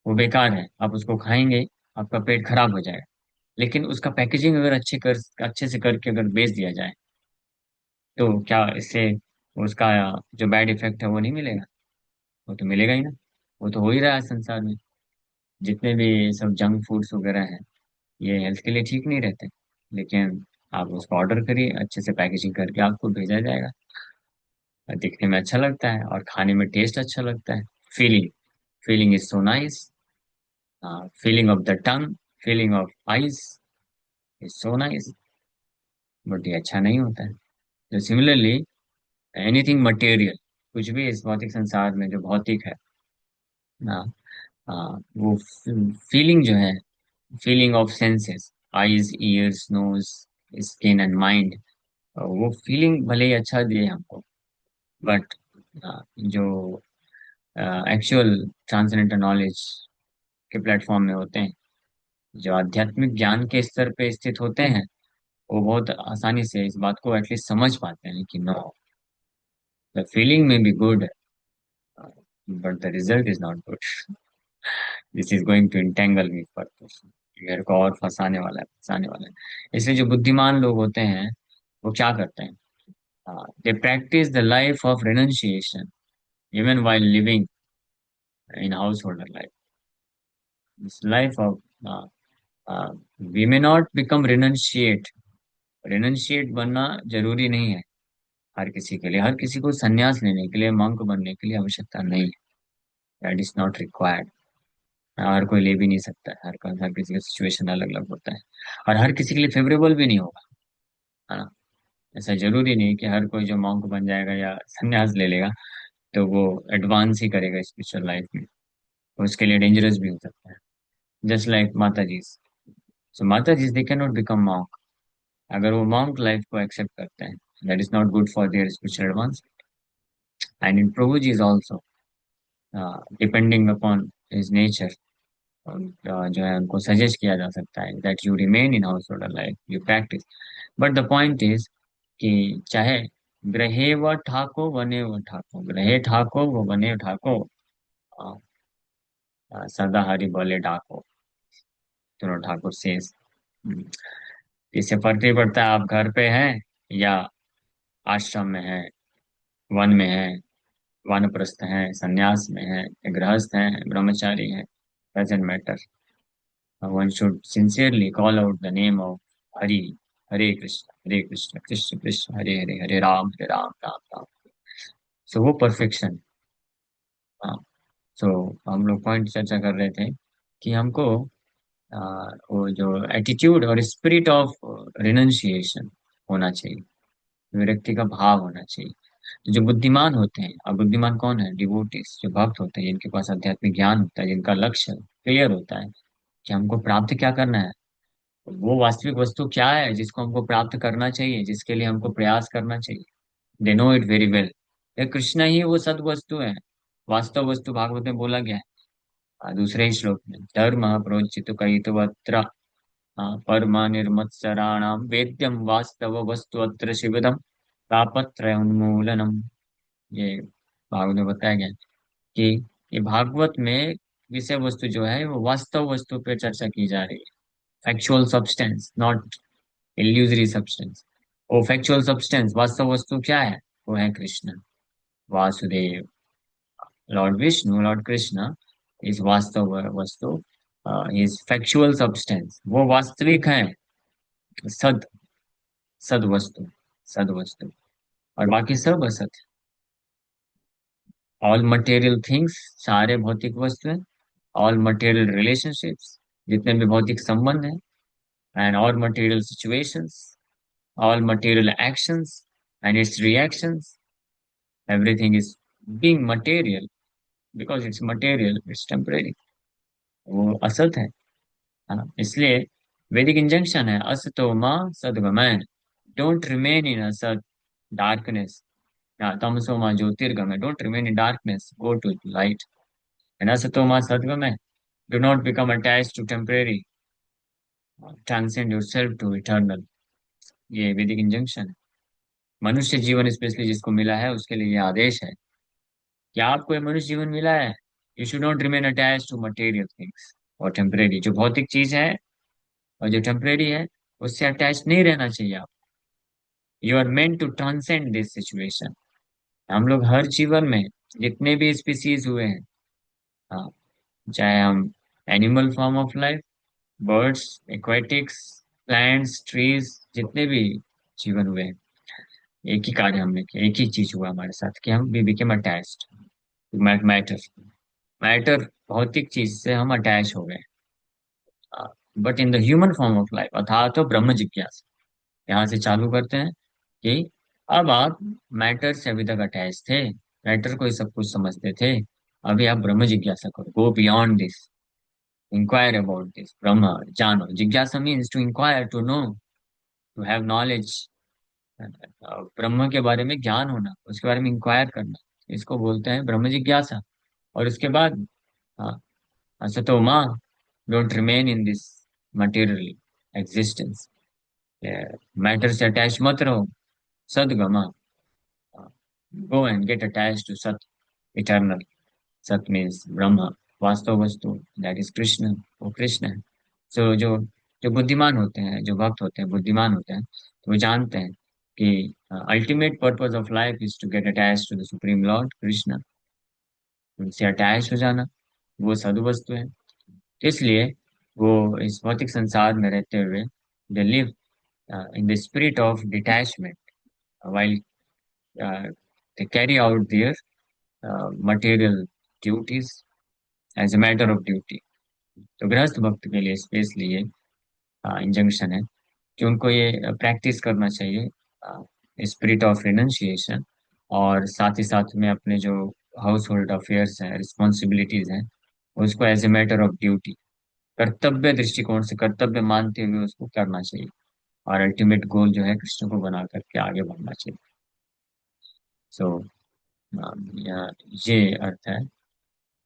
वो बेकार है, आप उसको खाएंगे, आपका पेट खराब हो जाएगा। लेकिन उसका पैकेजिंग अगर अच्छे से करके अगर बेच दिया जाए, तो क्या इससे उसका जो बैड इफेक्ट है वो नहीं मिलेगा? वो तो मिलेगा ही ना। वो तो हो ही रहा है संसार में। जितने भी सब जंक फूड्स वगैरह हैं, ये हेल्थ के लिए ठीक नहीं रहते। लेकिन आप उसको ऑर्डर करिए, अच्छे से पैकेजिंग करके आपको भेजा जाएगा, और दिखने में अच्छा लगता है और खाने में टेस्ट अच्छा लगता है। Feeling feeling is so nice. Feeling of the tongue, feeling of eyes is so nice. But ये अच्छा नहीं होता है। तो सिमिलरली एनीथिंग मटेरियल, कुछ भी इस भौतिक संसार में जो भौतिक है ना, वो फीलिंग जो है, feeling of senses, eyes, ears, nose, skin and mind, वो फीलिंग भले ही अच्छा दिए हमको, बट जो एक्चुअल ट्रांसेंडेंटल नॉलेज के प्लेटफॉर्म में होते हैं, जो आध्यात्मिक ज्ञान के स्तर पे स्थित होते हैं, वो बहुत आसानी से इस बात को एटलीस्ट समझ पाते हैं कि नो, द फीलिंग में be good, but the result is not good. This is going to entangle me further. मेरे को और फंसाने वाला है। इसलिए जो बुद्धिमान लोग होते हैं, वो क्या करते हैं? They practice the life of renunciation even while living in householder life. This life of we may not become renunciate. Renunciate बनना जरूरी नहीं है हर किसी के लिए। हर किसी को संन्यास लेने के लिए, मंक बनने के लिए आवश्यकता नहीं है। That is not required. हर कोई ले भी नहीं सकता है। हर किसी का सिचुएशन अलग अलग होता है, और हर किसी के लिए फेवरेबल भी नहीं होगा, है ना। ऐसा जरूरी नहीं कि हर कोई जो मॉन्क बन जाएगा या संन्यास ले लेगा तो वो एडवांस ही करेगा स्पिरिचुअल लाइफ में। उसके लिए डेंजरस भी हो सकता है। जस्ट लाइक माता जी, सो माता ji they cannot become monk. अगर वो मॉन्क लाइफ को एक्सेप्ट करते हैं, that is not good for their spiritual advance. And in प्रभु ji is also depending upon his nature, जो है उनको सजेस्ट किया जा सकता है that you remain in householder life, you practice. But the point is कि चाहे ग्रहे व ठाको वने व ठाको, ग्रहे ठाको वो वने ठाको, अ, सदा हरि बोले डाको, दोनों ठाकुर से। इससे फर्क नहीं पड़ता आप घर पे हैं या आश्रम में हैं, वन में हैं, वानप्रस्थ हैं, संन्यास में हैं, गृहस्थ हैं, ब्रह्मचारी हैं, doesn't matter. One should sincerely call out the name of Hari, Hare Krishna, Krishna Krishna, Hare Hare, Hare Ram, Ram Ram। सो वो परफेक्शन। हाँ। सो हम लोग पॉइंट चर्चा कर रहे थे कि हमको आ, वो जो एटीट्यूड और स्पिरिट ऑफ रिनंसिएशन होना चाहिए, विरक्ति का भाव होना चाहिए। तो जो बुद्धिमान होते हैं, अब बुद्धिमान कौन है? डिवोटीज, जो भक्त होते हैं, जिनके पास आध्यात्मिक ज्ञान होता है, जिनका लक्ष्य क्लियर होता है कि हमको प्राप्त क्या करना है, वो वास्तविक वस्तु क्या है जिसको हमको प्राप्त करना चाहिए, जिसके लिए हमको प्रयास करना चाहिए। They know it very well. ये कृष्ण ही वो सद वस्तु है, वास्तव वस्तु, भागवत में बोला गया है। दूसरे ही श्लोक में, धर्म प्रोचित कईतवत्र परमा निर्मत्सराणाम वेद्यम वास्तव वस्तु अत्र शिवदम तापत्रय उन्मूलनम। ये भागवत में बताया गया है कि ये भागवत में विषय वस्तु जो है वो वास्तव वस्तु पे चर्चा की जा रही है। Factual substance, not illusory substance. वो फैक्चुअल सब्सटेंस, वास्तव वस्तु क्या है? वो है कृष्ण, वासुदेव, लॉर्ड विष्णु, लॉर्ड कृष्ण इस वास्तव वस्तु, इज फैक्चुअल सब्सटेंस, वो वास्तविक है। सद, सद वस्तु, सद वस्तु। और बाकी सब असत। ऑल मटेरियल थिंग्स, सारे भौतिक वस्तु हैं, ऑल मटेरियल रिलेशनशिप्स, जितने भी भौतिक संबंध हैं, and all material situations, all material actions and it's reactions, everything is being material, because it's material, it's temporary, वो असत है ना। इसलिए वैदिक इंजंक्शन है, असतो माँ सद्गमय, डोंट रिमेन इन असत डार्कनेस, तमसो माँ ज्योतिर्गमय, don't remain in darkness, go to light, and असतो माँ सद्गमय, do not become attached to temporary, transcend yourself to eternal. ये वैदिक इंजंक्शन है। मनुष्य जीवन स्पेशली जिसको मिला है उसके लिए ये आदेश है कि आपको ये मनुष्य जीवन मिला है, you should not remain attach to material things और टेम्परेरी, जो भौतिक चीज है और जो टेम्परेरी है उससे अटैच नहीं रहना चाहिए आप। You are meant to transcend this situation. हम लोग हर जीवन में जितने भी स्पीसीज हुए हैं, हाँ, चाहे हम animal form of life, birds, aquatics, plants, trees, जितने भी जीवन हुए हैं, एक ही कार्य हमने किया, एक ही चीज हुआ हमारे साथ कि हम we became attached matter. Matter भौतिक चीज से हम अटैच हो गए, but in the human form of life, अर्थात तो ब्रह्म जिज्ञासा। यहाँ से चालू करते हैं कि अब आप मैटर से अभी तक अटैच थे, मैटर को ही सब कुछ समझते थे, अभी आप ब्रह्म जिज्ञासा करो, go beyond this, inquire about this, ब्रह्म जानो, जिज्ञासा means to inquire, to know, to have knowledge, ब्रह्म के बारे में ज्ञान होना, उसके बारे में इंक्वायर करना, इसको बोलते हैं ब्रह्म जिज्ञासा। और उसके बाद, हाँ, असतो माँ, don't remain in this material existence, matter से अटैच मत रहो, सदगमा, go and get attach to सत, इटर्नल। सत मीन्स ब्रह्म, वास्तव वस्तु, दैट इज कृष्ण, वो कृष्ण है। सो जो जो बुद्धिमान होते हैं, जो भक्त होते हैं, बुद्धिमान होते हैं, तो वो जानते हैं कि ultimate purpose of life is to get attach to the supreme lord Krishna, उनसे अटैच हो जाना, वो साधु वस्तु है। इसलिए वो इस भौतिक संसार में रहते हुए they live in the spirit of detachment while they carry out their material duties as a matter of duty। तो गृहस्थ भक्त के लिए स्पेशली ये इंजंक्शन है कि उनको ये प्रैक्टिस करना चाहिए, स्पिरिट ऑफ रिनंसिएशन, और साथ ही साथ में अपने जो हाउस होल्ड अफेयर्स हैं, रिस्पॉन्सिबिलिटीज हैं, उसको as a matter of duty, कर्तव्य दृष्टिकोण से, कर्तव्य मानते हुए उसको करना चाहिए, और अल्टीमेट गोल जो है कृष्ण को बना करके आगे बढ़ना चाहिए। सो ये अर्थ है।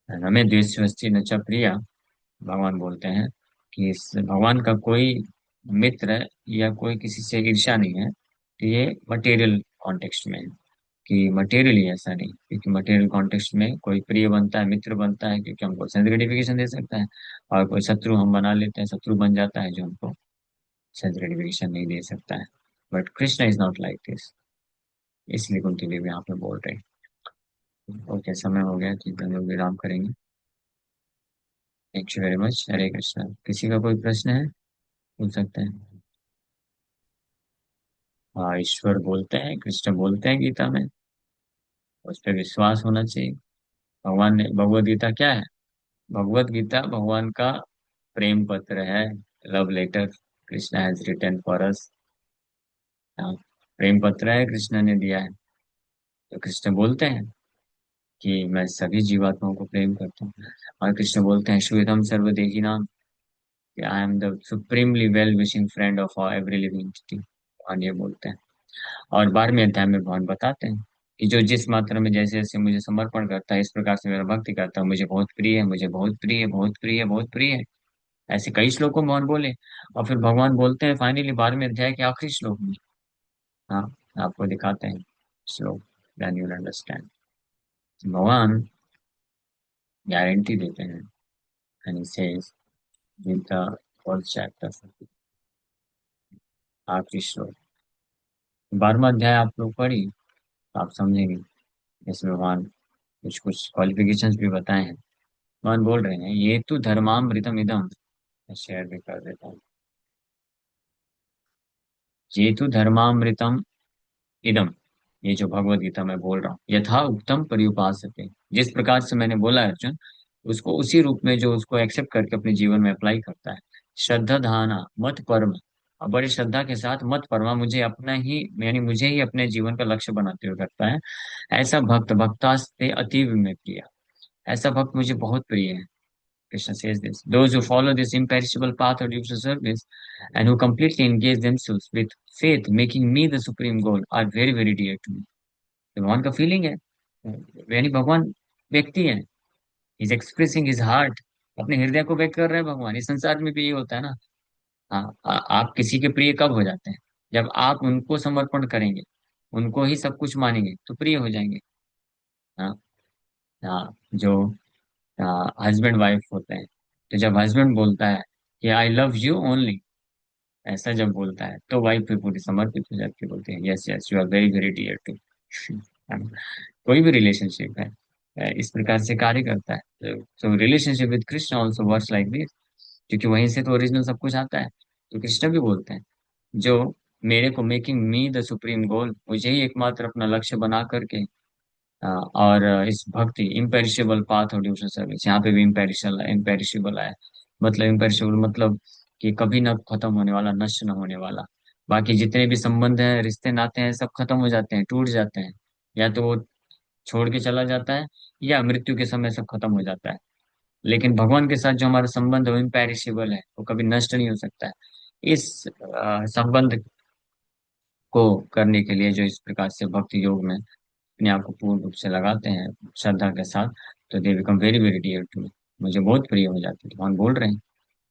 हमें द्वेष्वस्ति न च प्रिया, भगवान बोलते हैं कि इस भगवान का कोई मित्र या कोई किसी से ईर्ष्या नहीं है, तो ये मटेरियल कॉन्टेक्स्ट में है, कि मटेरियली ऐसा नहीं, क्योंकि मटेरियल कॉन्टेक्स्ट में कोई प्रिय बनता है, मित्र बनता है, क्योंकि हमको सेंस ग्रेटिफिकेशन दे सकता है, और कोई शत्रु हम बना लेते हैं, शत्रु बन जाता है जो हमको सेंस ग्रेटिफिकेशन नहीं दे सकता है। But Krishna is not like this, इसलिए कुंती देवी यहाँ पे बोल रहे हैं। ओके, समय हो गया, ठीक है, हम लोग विराम करेंगे। Thank you very much. Hare Krishna. किसी का कोई प्रश्न है, पूछ सकते हैं। हाँ, ईश्वर बोलते हैं, कृष्ण बोलते हैं गीता में, उस पर विश्वास होना चाहिए। भगवान ने, भगवत गीता क्या है? भगवत गीता भगवान का प्रेम पत्र है, love letter, Krishna has written for us. हाँ, प्रेम पत्र है, कृष्ण ने दिया है। तो कृष्ण बोलते हैं कि मैं सभी जीवात्माओं को प्रेम करता हूँ, और कृष्ण बोलते हैं श्रूयतम सर्वदेही नाम, कि I am the supremely well wishing friend of every living entity, भगवान ये बोलते हैं। और 12वें अध्याय में भगवान बताते हैं कि जो जिस मात्रा में जैसे जैसे मुझे समर्पण करता है, इस प्रकार से मेरा भक्ति करता है, मुझे बहुत प्रिय है, मुझे बहुत प्रिय है, बहुत प्रिय है, बहुत प्रिय है। ऐसे कई श्लोकों में भगवान बोले, और फिर भगवान बोलते हैं फाइनली 12वें अध्याय के आखिरी श्लोक में। हाँ, आपको दिखाते हैं श्लोक, देन यू विल अंडरस्टैंड। भगवान गारंटी देते हैं, and he says with the first chapter, आखिरी श्लोक, 12वां अध्याय आप लोग पढ़ी तो आप समझेंगे। इसमें भगवान कुछ कुछ क्वालिफिकेशंस भी बताए हैं। भगवान बोल रहे हैं, ये तो धर्मामृतम इदम, मैं शेयर भी कर देता हूँ। ये तो धर्मामृतम इदम, ये जो भगवत गीता मैं बोल रहा हूँ, यथा उत्तम पर्युपासते, जिस प्रकार से मैंने बोला है अर्जुन, उसको उसी रूप में जो उसको एक्सेप्ट करके अपने जीवन में अप्लाई करता है। श्रद्धा धाना मत परम, और बड़ी श्रद्धा के साथ मत परमा, मुझे अपना ही, यानी मुझे ही अपने जीवन का लक्ष्य बनाते हुए करता है। ऐसा भक्त भक्तास्ते अतीव में प्रिय, ऐसा भक्त मुझे बहुत प्रिय है। Krishna says this. Those who follow this imperishable path of devotional service and who completely engage themselves with faith, making me the supreme goal, are very, very dear to me. तो भगवान का फीलिंग है, यानी भगवान व्यक्ति है, is expressing his heart, अपने हृदय को व्यक्त कर रहे हैं भगवान। इस संसार में भी ये होता है ना। हाँ, आप किसी के प्रिय कब हो जाते हैं? जब आप उनको समर्पण करेंगे, उनको ही सब कुछ मानेंगे, तो प्रिय हो जाएंगे। हाँ। हाँ, जो हस्बैंड वाइफ होते हैं, तो जब हस्बैंड बोलता है कि आई लव यू ओनली, ऐसा जब बोलता है, तो वाइफ भी पूरी समर्पित हो जाती है, बोलते हैं yes yes you are very very dear to. कोई भी रिलेशनशिप है, इस प्रकार से कार्य करता है। तो relationship with Krishna also works like this, क्योंकि वहीं से तो ओरिजिनल सब कुछ आता है। तो कृष्ण भी बोलते हैं, जो मेरे को मेकिंग मी द सुप्रीम गोल, मुझे ही एकमात्र अपना लक्ष्य बना करके, और इस भक्ति imperishable path of devotional service, यहाँ पे भी इम्पेरिशल इम्पेरिशेबल है। मतलब इम्पेरिशेबल मतलब कि कभी ना खत्म होने वाला, नष्ट ना होने वाला। बाकी जितने भी संबंध हैं, रिश्ते नाते हैं, सब खत्म हो जाते हैं, टूट जाते हैं, या तो वो छोड़ के चला जाता है, या मृत्यु के समय सब खत्म हो जाता है। लेकिन भगवान के साथ जो हमारा संबंध है वो इम्पेरिशेबल है, वो कभी नष्ट नहीं हो सकता है। इस संबंध को करने के लिए जो इस प्रकार से भक्ति योग में अपने आप को पूर्ण रूप से लगाते हैं श्रद्धा के साथ, तो they become very very dear to me, मुझे बहुत प्रिय हो जाते हैं। भगवान बोल रहे हैं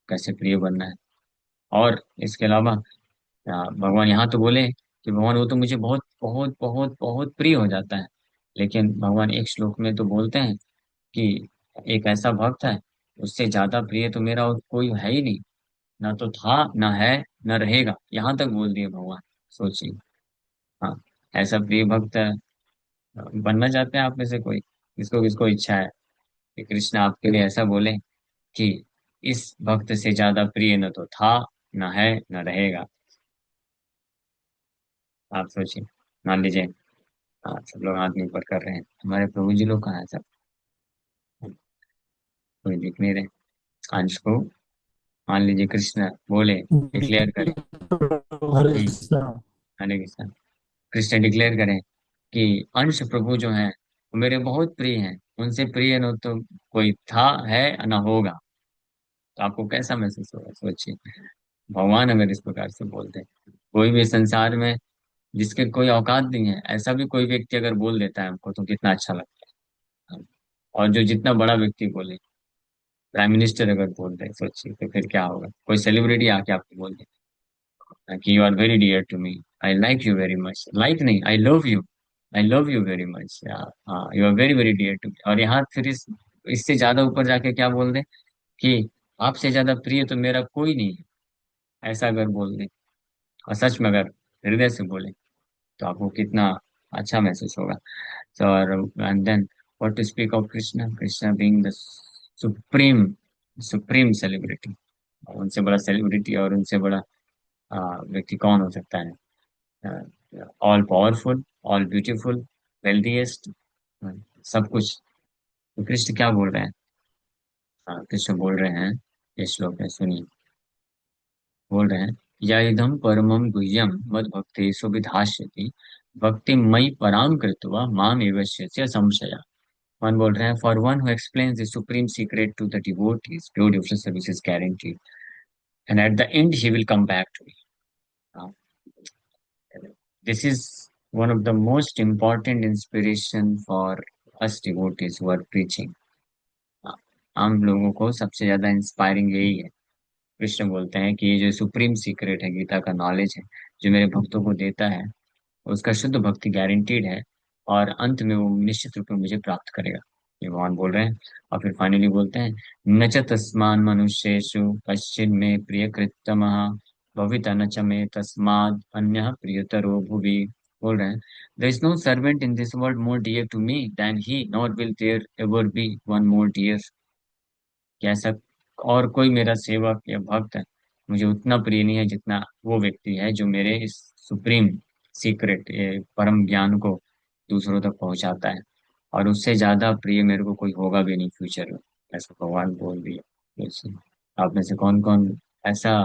कैसे प्रिय बनना है। और इसके अलावा भगवान यहाँ तो बोले कि भगवान वो तो मुझे बहुत बहुत बहुत बहुत प्रिय हो जाता है, लेकिन भगवान एक श्लोक में तो बोलते हैं कि एक ऐसा भक्त है, उससे ज्यादा प्रिय तो मेरा और कोई है ही नहीं, ना तो था, ना है, ना रहेगा, यहाँ तक बोल दिए भगवान। सोचिए। हाँ, ऐसा प्रिय भक्त बनना चाहते हैं आप में से कोई? किसको किसको इच्छा है कि कृष्ण आपके लिए ऐसा बोले कि इस भक्त से ज्यादा प्रिय न तो था, न है, न रहेगा? आप सोचिए। मान लीजिए, सब लोग हाथ में ऊपर कर रहे हैं, हमारे प्रभु जी लोग कहाँ हैं सब? कोई दिख नहीं रहे। अंश को, मान लीजिए कृष्ण बोले, डिक्लेयर करें हरे कि कृष्णा। हरे कृष्ण, कृष्ण डिक्लेयर करें कि अंश प्रभु जो हैं वो मेरे बहुत प्रिय हैं, उनसे प्रिय न तो कोई था, है, न होगा। तो आपको कैसा महसूस होगा, सोचिए। भगवान अगर इस प्रकार से बोलते हैं, कोई भी संसार में जिसके कोई औकात नहीं है, ऐसा भी कोई व्यक्ति अगर बोल देता है हमको, तो कितना अच्छा लगता है। और जो जितना बड़ा व्यक्ति बोले, प्राइम मिनिस्टर अगर बोल दे, सोचिए तो फिर क्या होगा। कोई सेलिब्रिटी आके आपको बोल दे कि you are very dear to me, I like you very much, like नहीं, I love you very much, हाँ you are very very dear to me, और यहाँ फिर इससे ज्यादा ऊपर जाके क्या बोल दे कि आपसे ज्यादा प्रिय तो मेरा कोई नहीं है, ऐसा अगर बोल दे, और सच में अगर हृदय से बोले, तो आपको कितना अच्छा महसूस होगा। So, and then what to speak of Krishna? Krishna being the supreme celebrity, उनसे बड़ा सेलिब्रिटी और उनसे बड़ा व्यक्ति कौन हो सकता है? All powerful, all beautiful, wealthiest, सब कुछ। तो कृष्ण क्या बोल रहे हैं? कृष्ण बोल रहे हैं इस श्लोक में, सुनिए। बोल रहे हैं, या इदम परमम गुह्यम मद भक्तेषु विधास्यति, भक्ति मई पराम कृत्वा माम एवश्य संशय। वन बोल रहे हैं, for one who explains the supreme secret to the devotees, pure devotional service is guaranteed, and at the end he will come back to me. Uh, this is one of the most important inspiration for us devotees who are preaching. Uh, हम लोगों को सबसे ज्यादा inspiring यही है। कृष्ण बोलते हैं कि ये जो सुप्रीम सीक्रेट है, गीता का नॉलेज है, जो मेरे भक्तों को देता है, उसका शुद्ध भक्ति गारंटीड है, और अंत में वो निश्चित रूप में मुझे प्राप्त करेगा, ये भगवान बोल रहे हैं। और फिर फाइनली बोलते हैं, न च तस्मान मनुष्येषु कश्चिन में प्रिय कृतमः भविता न च मे तस्माद अन्यः प्रियतरो भुवि। बोल रहे हैं, there is no servant in this world more dear to me than he, not will there ever be one more dear. क्या ऐसा और कोई मेरा सेवक या भक्त है मुझे उतना प्रिय नहीं है जितना वो व्यक्ति है जो मेरे इस सुप्रीम सीक्रेट, परम ज्ञान को दूसरों तक पहुंचाता है। और उससे ज्यादा प्रिय मेरे को कोई होगा भी नहीं फ्यूचर में। ऐसा भगवान बोल दिया। तो आप में से कौन कौन ऐसा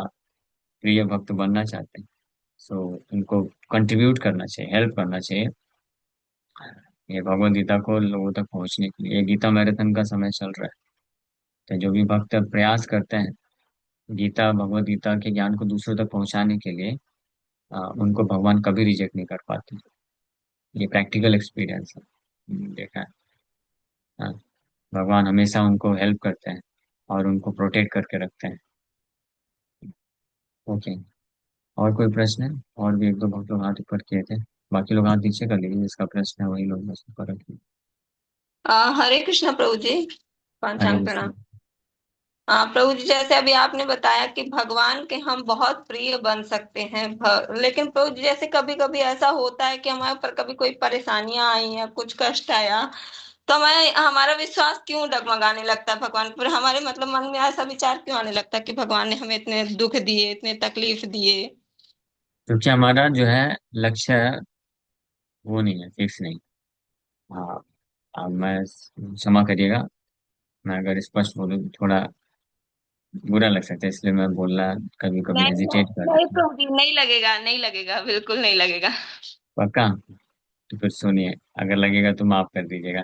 प्रिय भक्त बनना चाहते हैं? सो उनको कंट्रीब्यूट करना चाहिए, हेल्प करना चाहिए ये भगवत गीता को लोगों तक पहुंचने के लिए। ये गीता मैराथन का समय चल रहा है। तो जो भी भक्त प्रयास करते हैं गीता भगवत गीता के ज्ञान को दूसरों तक पहुंचाने के लिए, उनको भगवान कभी रिजेक्ट नहीं कर पाते। ये प्रैक्टिकल एक्सपीरियंस है, देखा है। हाँ, भगवान हमेशा उनको हेल्प करते हैं और उनको प्रोटेक्ट करके रखते हैं। ओके। और कोई प्रश्न है? और भी एक दो भक्त लोग हाथ ऊपर किए थे। बाकी लोग हाथ नीचे कर लीजिए, जिसका प्रश्न है वही लोग बस ऊपर रखिए। हरे कृष्ण प्रभु जी। हरे पांचांग कृष्ण। प्रणाम। प्रभु जी, जैसे अभी आपने बताया कि भगवान के हम बहुत प्रिय बन सकते हैं, लेकिन प्रभु जी जैसे कभी कभी ऐसा होता है कि हमारे ऊपर कभी कोई परेशानियां आई या कुछ कष्ट आया, तो हमें हमारा विश्वास क्यों डगमगाने लगता है भगवान पर? हमारे मतलब मन में ऐसा विचार क्यों आने लगता है कि भगवान ने हमें इतने दुख दिए, इतने तकलीफ दिए? क्योंकि हमारा जो है लक्ष्य वो नहीं है, फिक्स नहीं। हाँ। मैं क्षमा करिएगा, मैं अगर स्पष्ट बोलूँ तो थोड़ा बुरा लग सकता है, इसलिए मैं बोलना कभी कभी नहीं हेजिटेट कर नहीं लेता हूँ। प्रभु जी, नहीं लगेगा, नहीं लगेगा, बिल्कुल नहीं लगेगा। पक्का? तो फिर सुनिए, अगर लगेगा तो माफ कर दीजिएगा।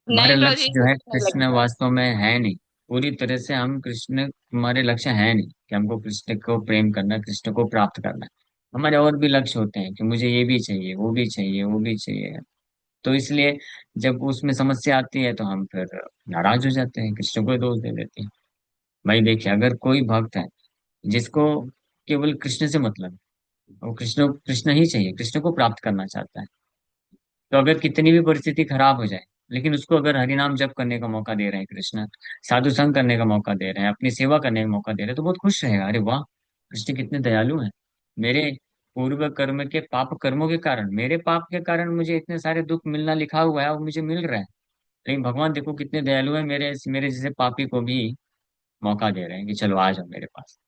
हमारे नहीं प्रभु जी, लक्ष्य जो है नहीं कृष्ण लगेगा। वास्तव में है नहीं। पूरी तरह से हम कृष्ण, हमारे लक्ष्य है नहीं कि हमको कृष्ण को प्रेम करना, कृष्ण को प्राप्त करना है। हमारे और भी लक्ष्य होते हैं कि मुझे ये भी चाहिए, वो भी चाहिए, वो भी चाहिए। तो इसलिए जब उसमें समस्या आती है तो हम फिर नाराज हो जाते हैं, कृष्ण को ही दोष दे देते हैं। भाई देखिए, अगर कोई भक्त है जिसको केवल कृष्ण से मतलब है, वो कृष्ण कृष्ण ही चाहिए, कृष्ण को प्राप्त करना चाहता है, तो अगर कितनी भी परिस्थिति खराब हो जाए, लेकिन उसको अगर हरि नाम जप करने का मौका दे रहे हैं कृष्ण, साधु संग करने का मौका दे रहे हैं, अपनी सेवा करने का मौका दे रहे हैं, तो बहुत खुश रहेगा। अरे वाह, कृष्ण कितने दयालु हैं। मेरे पूर्व कर्म के पाप कर्मों के कारण, मेरे पाप के कारण मुझे इतने सारे दुख मिलना लिखा हुआ है और मुझे मिल रहा है, लेकिन भगवान देखो कितने दयालु है, मेरे मेरे जैसे पापी को भी मौका दे रहे हैं कि चलो आ जाओ मेरे पास।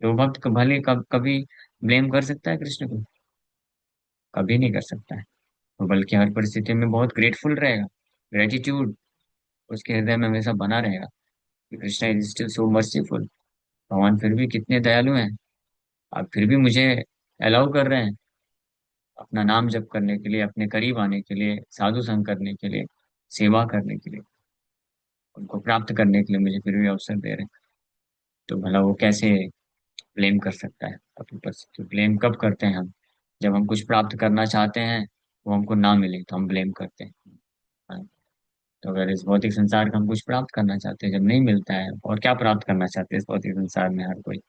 तो भक्त भले कभी ब्लेम कर सकता है कृष्ण को? कभी नहीं कर सकता है। तो बल्कि हर परिस्थिति में बहुत ग्रेटफुल रहेगा। ग्रेटिट्यूड उसके हृदय में हमेशा बना रहेगा कि Krishna is still so merciful. भगवान फिर भी कितने दयालु हैं, आप फिर भी मुझे अलाउ कर रहे हैं अपना नाम जप करने के लिए, अपने करीब आने के लिए, साधु संग करने के लिए, सेवा करने के लिए, उनको प्राप्त करने के लिए मुझे फिर भी अवसर दे रहे हैं। तो भला वो कैसे ब्लेम कर सकता है अपने ऊपर से? तो ब्लेम कब करते हैं हम? जब हम कुछ प्राप्त करना चाहते हैं, वो हमको ना मिले तो हम ब्लेम करते हैं। हाँ, तो अगर इस भौतिक संसार का हम कुछ प्राप्त करना चाहते हैं, जब नहीं मिलता है, और क्या प्राप्त करना चाहते हैं इस भौतिक संसार में हर कोई?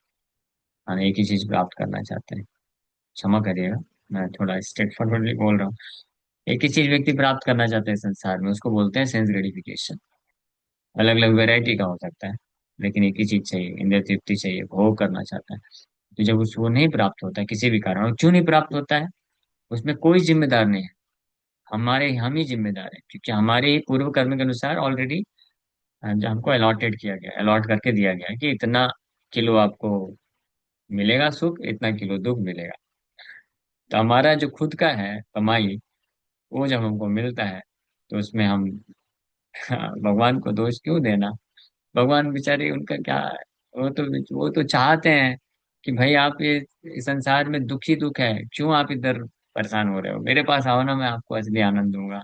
हाँ, एक ही चीज प्राप्त करना चाहते हैं। क्षमा करिएगा, मैं थोड़ा स्ट्रेट फॉरवर्डली बोल रहा हूँ। एक ही चीज व्यक्ति प्राप्त करना चाहते हैं संसार में, उसको बोलते हैं सेंस ग्रेटिफिकेशन। अलग अलग वैरायटी का हो सकता है, लेकिन एक ही चीज चाहिए, इंद्रिय तृप्ति चाहिए, भोग करना चाहता है। तो जब उसको नहीं प्राप्त होता है किसी भी कारण, और क्यों नहीं प्राप्त होता है, उसमें कोई जिम्मेदार नहीं है। हम ही जिम्मेदार हैं, क्योंकि हमारे ही पूर्व कर्म के अनुसार ऑलरेडी जो हमको अलॉटेड किया गया, अलॉट करके दिया गया है कि इतना किलो आपको मिलेगा सुख, इतना किलो दुख मिलेगा। तो हमारा जो खुद का है कमाई, वो जब हमको मिलता है, तो उसमें हम भगवान को दोष क्यों देना? भगवान बेचारे, उनका क्या है? वो तो चाहते हैं कि भाई आप ये इस संसार में दुख ही दुख है, क्यों आप इधर परेशान हो रहे हो? मेरे पास आओ ना, मैं आपको असली आनंद दूंगा।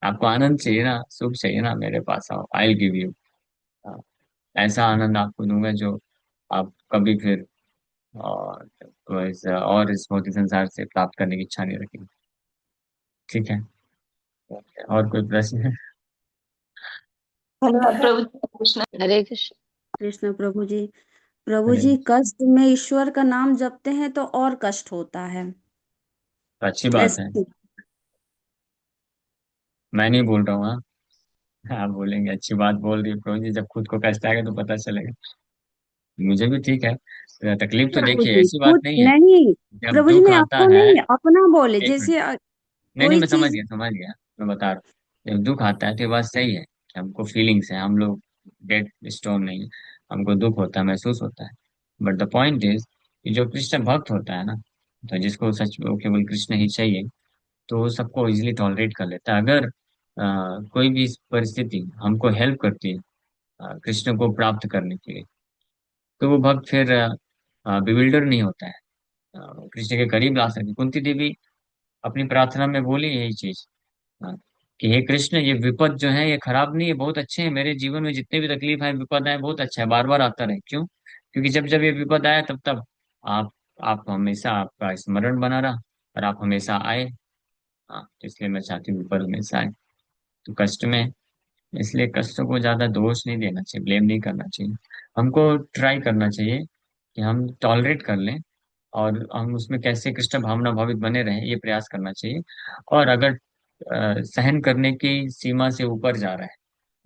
आपको आनंद चाहिए ना, सुख चाहिए ना, मेरे पास आओ, आई विल गिव यू। ऐसा आनंद आपको दूंगा जो आप कभी फिर और इस भौतिक संसार से प्राप्त करने की इच्छा नहीं रखेंगे। ठीक है? और कोई प्रश्न है? धन्यवाद प्रभु जी। कृष्ण हरे कृष्ण। कृष्ण प्रभु जी। प्रभु अरे, जी, कष्ट में ईश्वर का नाम जपते हैं तो और कष्ट होता है। तो अच्छी बात है। ऐसे मैं नहीं बोल रहा हूँ, हाँ। आप बोलेंगे अच्छी बात बोल रही है प्रभु जी, जब खुद को कष्ट आएगा तो पता चलेगा। मुझे भी ठीक है, तकलीफ तो प्रभु देखिए, जी ऐसी बात खुद नहीं है। नहीं। जब प्रभु जी दुख ने आता आपको है, नहीं, अपना बोले एक मिनट, जैसे नहीं नहीं, कोई मैं समझ चीज। गया, समझ गया। मैं बता रहा हूँ, जब दुख आता है तो ये बात सही है कि हमको फीलिंग्स है, हम लोग डेड स्टोन नहीं है। हमको दुख होता है, महसूस होता है। बट द पॉइंट इज कि जो कृष्ण भक्त होता है ना, तो जिसको सच में वो केवल कृष्ण ही चाहिए, तो वो सबको इजिली टॉलरेट कर लेता है। अगर कोई भी परिस्थिति हमको हेल्प करती है, कृष्ण को प्राप्त करने के लिए। तो वो भक्त फिर बिविल्डर नहीं होता है, कृष्ण के करीब ला सके। कुंती देवी अपनी प्रार्थना में बोली यही चीज, हाँ, कि हे कृष्ण, ये विपद जो है ये खराब नहीं है, बहुत अच्छे हैं, मेरे जीवन में जितने भी तकलीफ है, विपद है, बहुत अच्छा है, बार बार आता रहे। क्यों? क्योंकि जब जब ये विपद आया तब तब आप आप हमेशा, आपका स्मरण बना रहा और आप हमेशा आए। हाँ, तो इसलिए मैं चाहती हूँ विपद हमेशा आए। तो कष्ट में, इसलिए कष्टों को ज्यादा दोष नहीं देना चाहिए, ब्लेम नहीं करना चाहिए। हमको ट्राई करना चाहिए कि हम टॉलरेट कर लें और हम उसमें कैसे कृष्ण भावना भावित बने रहें, ये प्रयास करना चाहिए। और अगर सहन करने की सीमा से ऊपर जा रहा है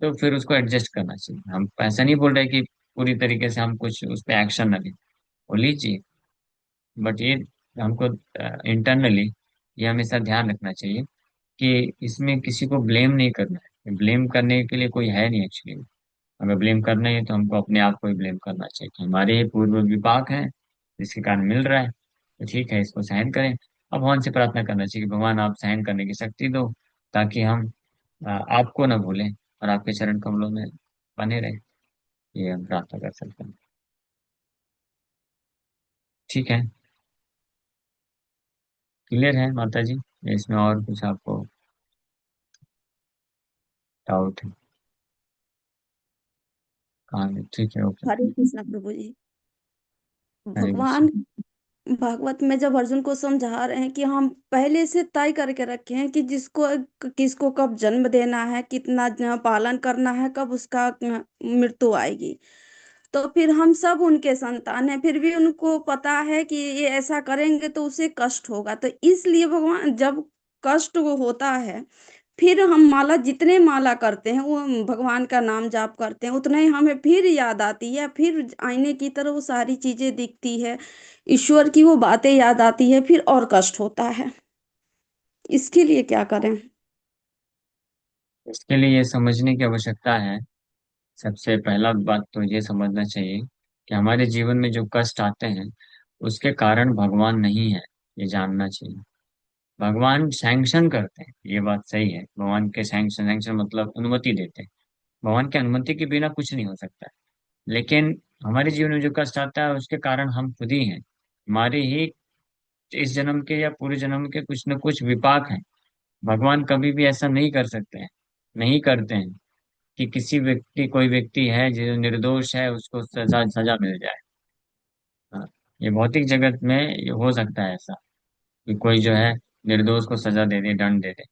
तो फिर उसको एडजस्ट करना चाहिए। हम ऐसा नहीं बोल रहे कि पूरी तरीके से हम कुछ उस पर एक्शन न लें, वो लीजिए, बट ये हमको इंटरनली ये हमेशा ध्यान रखना चाहिए कि इसमें किसी को ब्लेम नहीं करना है, ब्लेम करने के लिए कोई है नहीं एक्चुअली। अगर ब्लेम करना है तो हमको अपने आप को ही ब्लेम करना चाहिए कि हमारे ये पूर्व विपाक हैं जिसके कारण मिल रहा है, तो ठीक है, इसको सहन करें। अब भगवान से प्रार्थना करना चाहिए कि भगवान आप सहन करने की शक्ति दो, ताकि हम आपको न भूलें और आपके चरण कमलों में बने रहें। ये हम प्रार्थना कर सकते हैं। ठीक है, क्लियर है माता जी? या इसमें और कुछ आपको डाउट है? हाँ, ठीक है, ओके। हरे कृष्ण प्रभु जी। हरे भगवान कृष्ण। भागवत में जब अर्जुन को समझा रहे हैं कि हम पहले से तय करके रखे हैं कि जिसको किसको कब जन्म देना है, कितना पालन करना है, कब उसका मृत्यु आएगी। तो फिर हम सब उनके संतान हैं, फिर भी उनको पता है कि ये ऐसा करेंगे तो उसे कष्ट होगा। तो इसलिए भगवान जब कष्ट वो होता है, फिर हम माला जितने माला करते हैं, वो भगवान का नाम जाप करते हैं, उतना ही हमें फिर याद आती है, फिर आईने की तरह वो सारी चीजें दिखती है, ईश्वर की वो बातें याद आती है, फिर और कष्ट होता है। इसके लिए क्या करें? इसके लिए ये समझने की आवश्यकता है, सबसे पहला बात तो ये समझना चाहिए कि हमारे जीवन में जो कष्ट आते हैं उसके कारण भगवान नहीं है, ये जानना चाहिए। भगवान सैंक्शन करते हैं, ये बात सही है, भगवान के सैंक्शन, सैंक्शन मतलब अनुमति देते हैं। भगवान की अनुमति के बिना कुछ नहीं हो सकता है। लेकिन हमारे जीवन में जो कष्ट आता है उसके कारण हम खुद ही हैं, हमारे ही इस जन्म के या पूरे जन्म के कुछ न कुछ विपाक हैं। भगवान कभी भी ऐसा नहीं कर सकते हैं, नहीं करते हैं कि किसी व्यक्ति, कोई व्यक्ति है जो निर्दोष है उसको सजा सजा मिल जाए। हाँ, ये भौतिक जगत में ये हो सकता है ऐसा कि कोई जो है निर्दोष को सजा दे दे, दंड दे दे।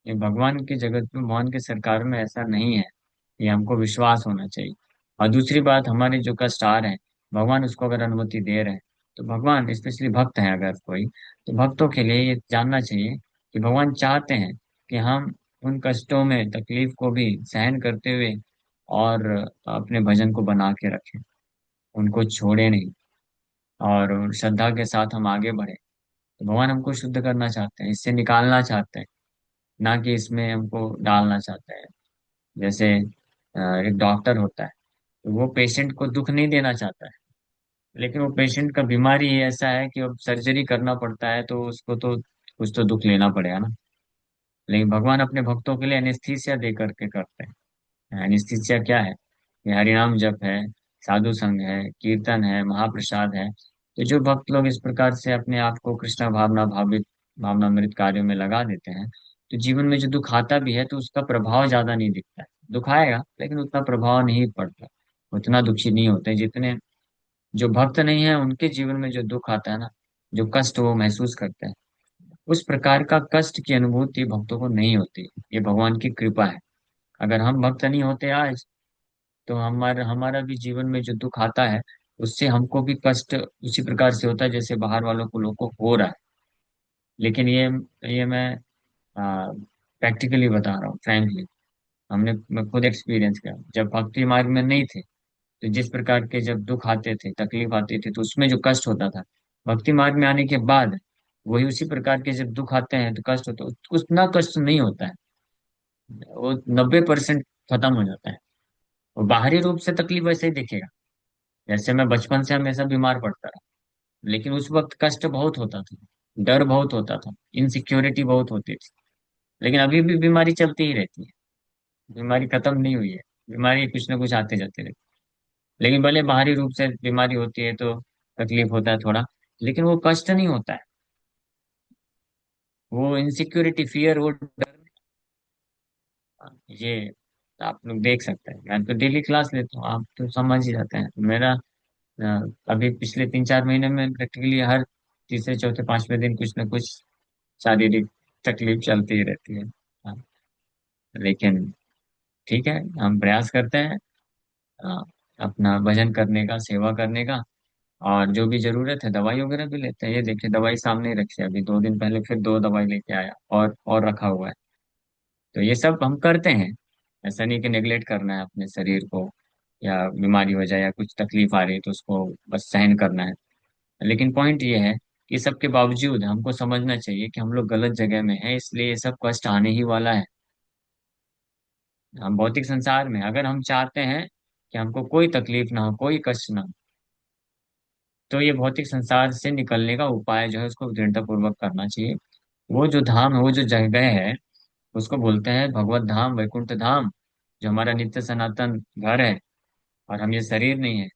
ये भगवान की जगत में, भगवान की सरकार में ऐसा नहीं है। ये हमको विश्वास होना चाहिए। और दूसरी बात, हमारे जो कष्ट आ रहे हैं, भगवान उसको अगर अनुमति दे रहे हैं, तो भगवान, स्पेशली भक्त हैं अगर कोई, तो भक्तों के लिए ये जानना चाहिए कि भगवान चाहते हैं कि हम उन कष्टों में, तकलीफ को भी सहन करते हुए और अपने भजन को बना के रखें, उनको छोड़े नहीं, और श्रद्धा के साथ हम आगे बढ़े। तो भगवान हमको शुद्ध करना चाहते हैं, इससे निकालना चाहते हैं, ना कि इसमें हमको डालना चाहते हैं। जैसे एक डॉक्टर होता है, तो वो पेशेंट को दुख नहीं देना चाहता है, लेकिन वो पेशेंट का बीमारी ही ऐसा है कि अब सर्जरी करना पड़ता है, तो उसको तो कुछ तो दुख लेना पड़ेगा ना। लेकिन भगवान अपने भक्तों के लिए एनेस्थीसिया दे करके करते हैं। एनेस्थीसिया क्या है? ये हरिनाम जप है, साधु संग है, कीर्तन है, महाप्रसाद है। तो जो भक्त लोग इस प्रकार से अपने आप को कृष्ण भावना भावित, भावनामृत कार्यों में लगा देते हैं, तो जीवन में जो दुख आता भी है तो उसका प्रभाव ज्यादा नहीं दिखता है। दुख आएगा लेकिन उतना प्रभाव नहीं पड़ता, उतना दुखी नहीं होते जितने जो भक्त नहीं है उनके जीवन में जो दुख आता है ना, जो कष्ट वो महसूस करते हैं, उस प्रकार का कष्ट की अनुभूति भक्तों को नहीं होती। ये भगवान की कृपा है। अगर हम भक्त नहीं होते आज, तो हमारा हमारा भी जीवन में जो दुख आता है उससे हमको भी कष्ट उसी प्रकार से होता है जैसे बाहर वालों को, लोग को हो रहा है। लेकिन ये मैं प्रैक्टिकली बता रहा हूँ, फ्रैंकली। मैं खुद एक्सपीरियंस किया, जब भक्ति मार्ग में नहीं थे, तो जिस प्रकार के जब दुख आते थे, तकलीफ आती थी, तो उसमें जो कष्ट होता था, भक्ति मार्ग में आने के बाद वही उसी प्रकार के जब दुख आते हैं तो कष्ट होता है, उतना कष्ट नहीं होता है, वो 90% खत्म हो जाता है। और बाहरी रूप से तकलीफ वैसे ही दिखेगा, जैसे मैं बचपन से हमेशा बीमार पड़ता रहा, लेकिन उस वक्त कष्ट बहुत होता था, डर बहुत होता था, इनसिक्योरिटी बहुत होती थी। लेकिन अभी भी बीमारी चलती ही रहती है, बीमारी खत्म नहीं हुई है। बीमारी कुछ ना कुछ आते जाते रहती है। लेकिन भले बाहरी रूप से बीमारी होती है तो तकलीफ होता है थोड़ा, लेकिन वो कष्ट नहीं होता है। वो इनसिक्योरिटी, फियर, वो डर, ये आप लोग देख सकते हैं। मैं तो डेली क्लास लेता हूँ, आप तो समझ ही जाते हैं मेरा। अभी पिछले 3-4 महीने में प्रैक्टिकली हर तीसरे चौथे पांचवें दिन कुछ ना कुछ शारीरिक तकलीफ चलती ही रहती है। हाँ, लेकिन ठीक है, हम प्रयास करते हैं हाँ, अपना भजन करने का, सेवा करने का। और जो भी जरूरत है दवाई वगैरह भी लेते हैं। ये देखिए दवाई सामने ही रखी है, अभी 2 दिन पहले फिर 2 दवाई लेके आया, और रखा हुआ है। तो ये सब हम करते हैं। ऐसा नहीं कि नेग्लेक्ट करना है अपने शरीर को, या बीमारी हो जाए या कुछ तकलीफ आ रही है तो उसको बस सहन करना है। लेकिन पॉइंट ये है कि सबके बावजूद हमको समझना चाहिए कि हम लोग गलत जगह में हैं, इसलिए ये सब कष्ट आने ही वाला है। हम भौतिक संसार में अगर हम चाहते हैं कि हमको कोई तकलीफ ना हो, कोई कष्ट ना हो, तो ये भौतिक संसार से निकलने का उपाय जो है उसको दृढ़ता पूर्वक करना चाहिए। वो जो धाम है, वो जो जगह है, उसको बोलते हैं भगवत धाम, वैकुंठ धाम, जो हमारा नित्य सनातन घर है। और हम ये शरीर नहीं है।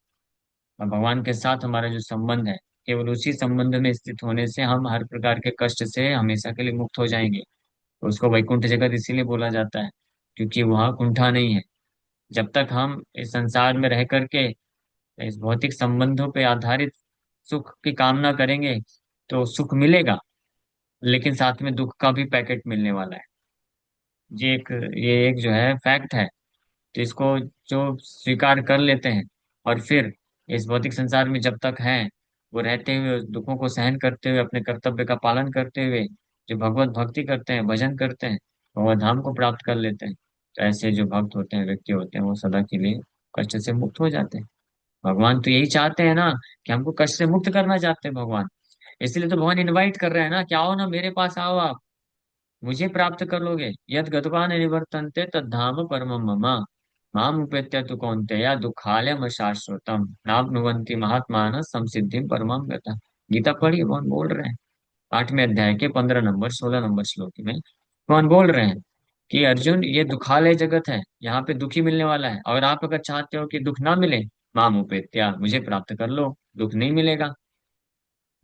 और भगवान के साथ हमारा जो संबंध है, केवल उसी संबंध में स्थित होने से हम हर प्रकार के कष्ट से हमेशा के लिए मुक्त हो जाएंगे। तो उसको वैकुंठ जगत इसीलिए बोला जाता है, क्योंकि वहाँ कुंठा नहीं है। जब तक हम इस संसार में रह करके इस भौतिक संबंधों पे आधारित सुख की कामना करेंगे, तो सुख मिलेगा, लेकिन साथ में दुख का भी पैकेट मिलने वाला है। ये एक जो है फैक्ट है। तो इसको जो स्वीकार कर लेते हैं, और फिर इस भौतिक संसार में जब तक हैं, वो रहते हुए उस दुखों को सहन करते हुए अपने कर्तव्य का पालन करते हुए जो भगवत भक्ति करते हैं, भजन करते हैं, भगवत धाम को प्राप्त कर लेते हैं। तो ऐसे जो भक्त होते हैं, व्यक्ति होते हैं, वो सदा के लिए कष्ट से मुक्त हो जाते हैं। भगवान तो यही चाहते हैं ना, कि हमको कष्ट से मुक्त करना चाहते हैं भगवान। इसलिए तो भगवान इनवाइट कर रहे हैं ना कि आओ ना, मेरे पास आओ आप, मुझे प्राप्त कर लोगे। यद गत्वा न निवर्तन्ते तद्धाम परमम मम, माम उपेत्य तु कौन्तेय दुःखालयम शाश्वतम, नाप्नुवन्ति महात्मानः संसिद्धिं परमां गतः। गीता पढ़िए, भगवान बोल रहे हैं 8वें अध्याय के 15 नंबर 16 नंबर श्लोक में। भगवान बोल रहे हैं कि अर्जुन, ये दुखालय जगत है, यहाँ पे दुखी मिलने वाला है। और आप अगर चाहते हो कि दुख ना मिले, माम उपेत्या, मुझे प्राप्त कर लो, दुख नहीं मिलेगा।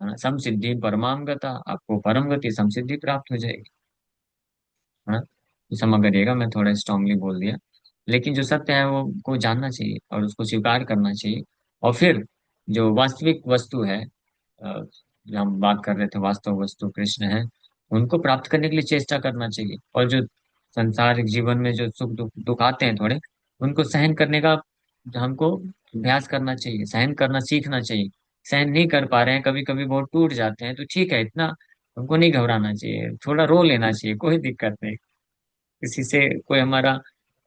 समसिद्धि परमाम गता, आपको परम गति समसिद्धि प्राप्त हो जाएगी। हाँ, तो क्षमा करिएगा, मैं थोड़ा स्ट्रांगली बोल दिया। लेकिन जो सत्य है वो को जानना चाहिए और उसको स्वीकार करना चाहिए। और फिर जो वास्तविक वस्तु है, जो हम बात कर रहे थे, वास्तव वस्तु कृष्ण है, उनको प्राप्त करने के लिए चेष्टा करना चाहिए। और जो संसारिक जीवन में जो सुख दुख दुख आते हैं थोड़े, उनको सहन करने का हमको अभ्यास करना चाहिए, सहन करना सीखना चाहिए। सहन नहीं कर पा रहे हैं, कभी कभी बहुत टूट जाते हैं, तो ठीक है, इतना हमको नहीं घबराना चाहिए, थोड़ा रो लेना चाहिए, कोई दिक्कत नहीं। किसी से कोई हमारा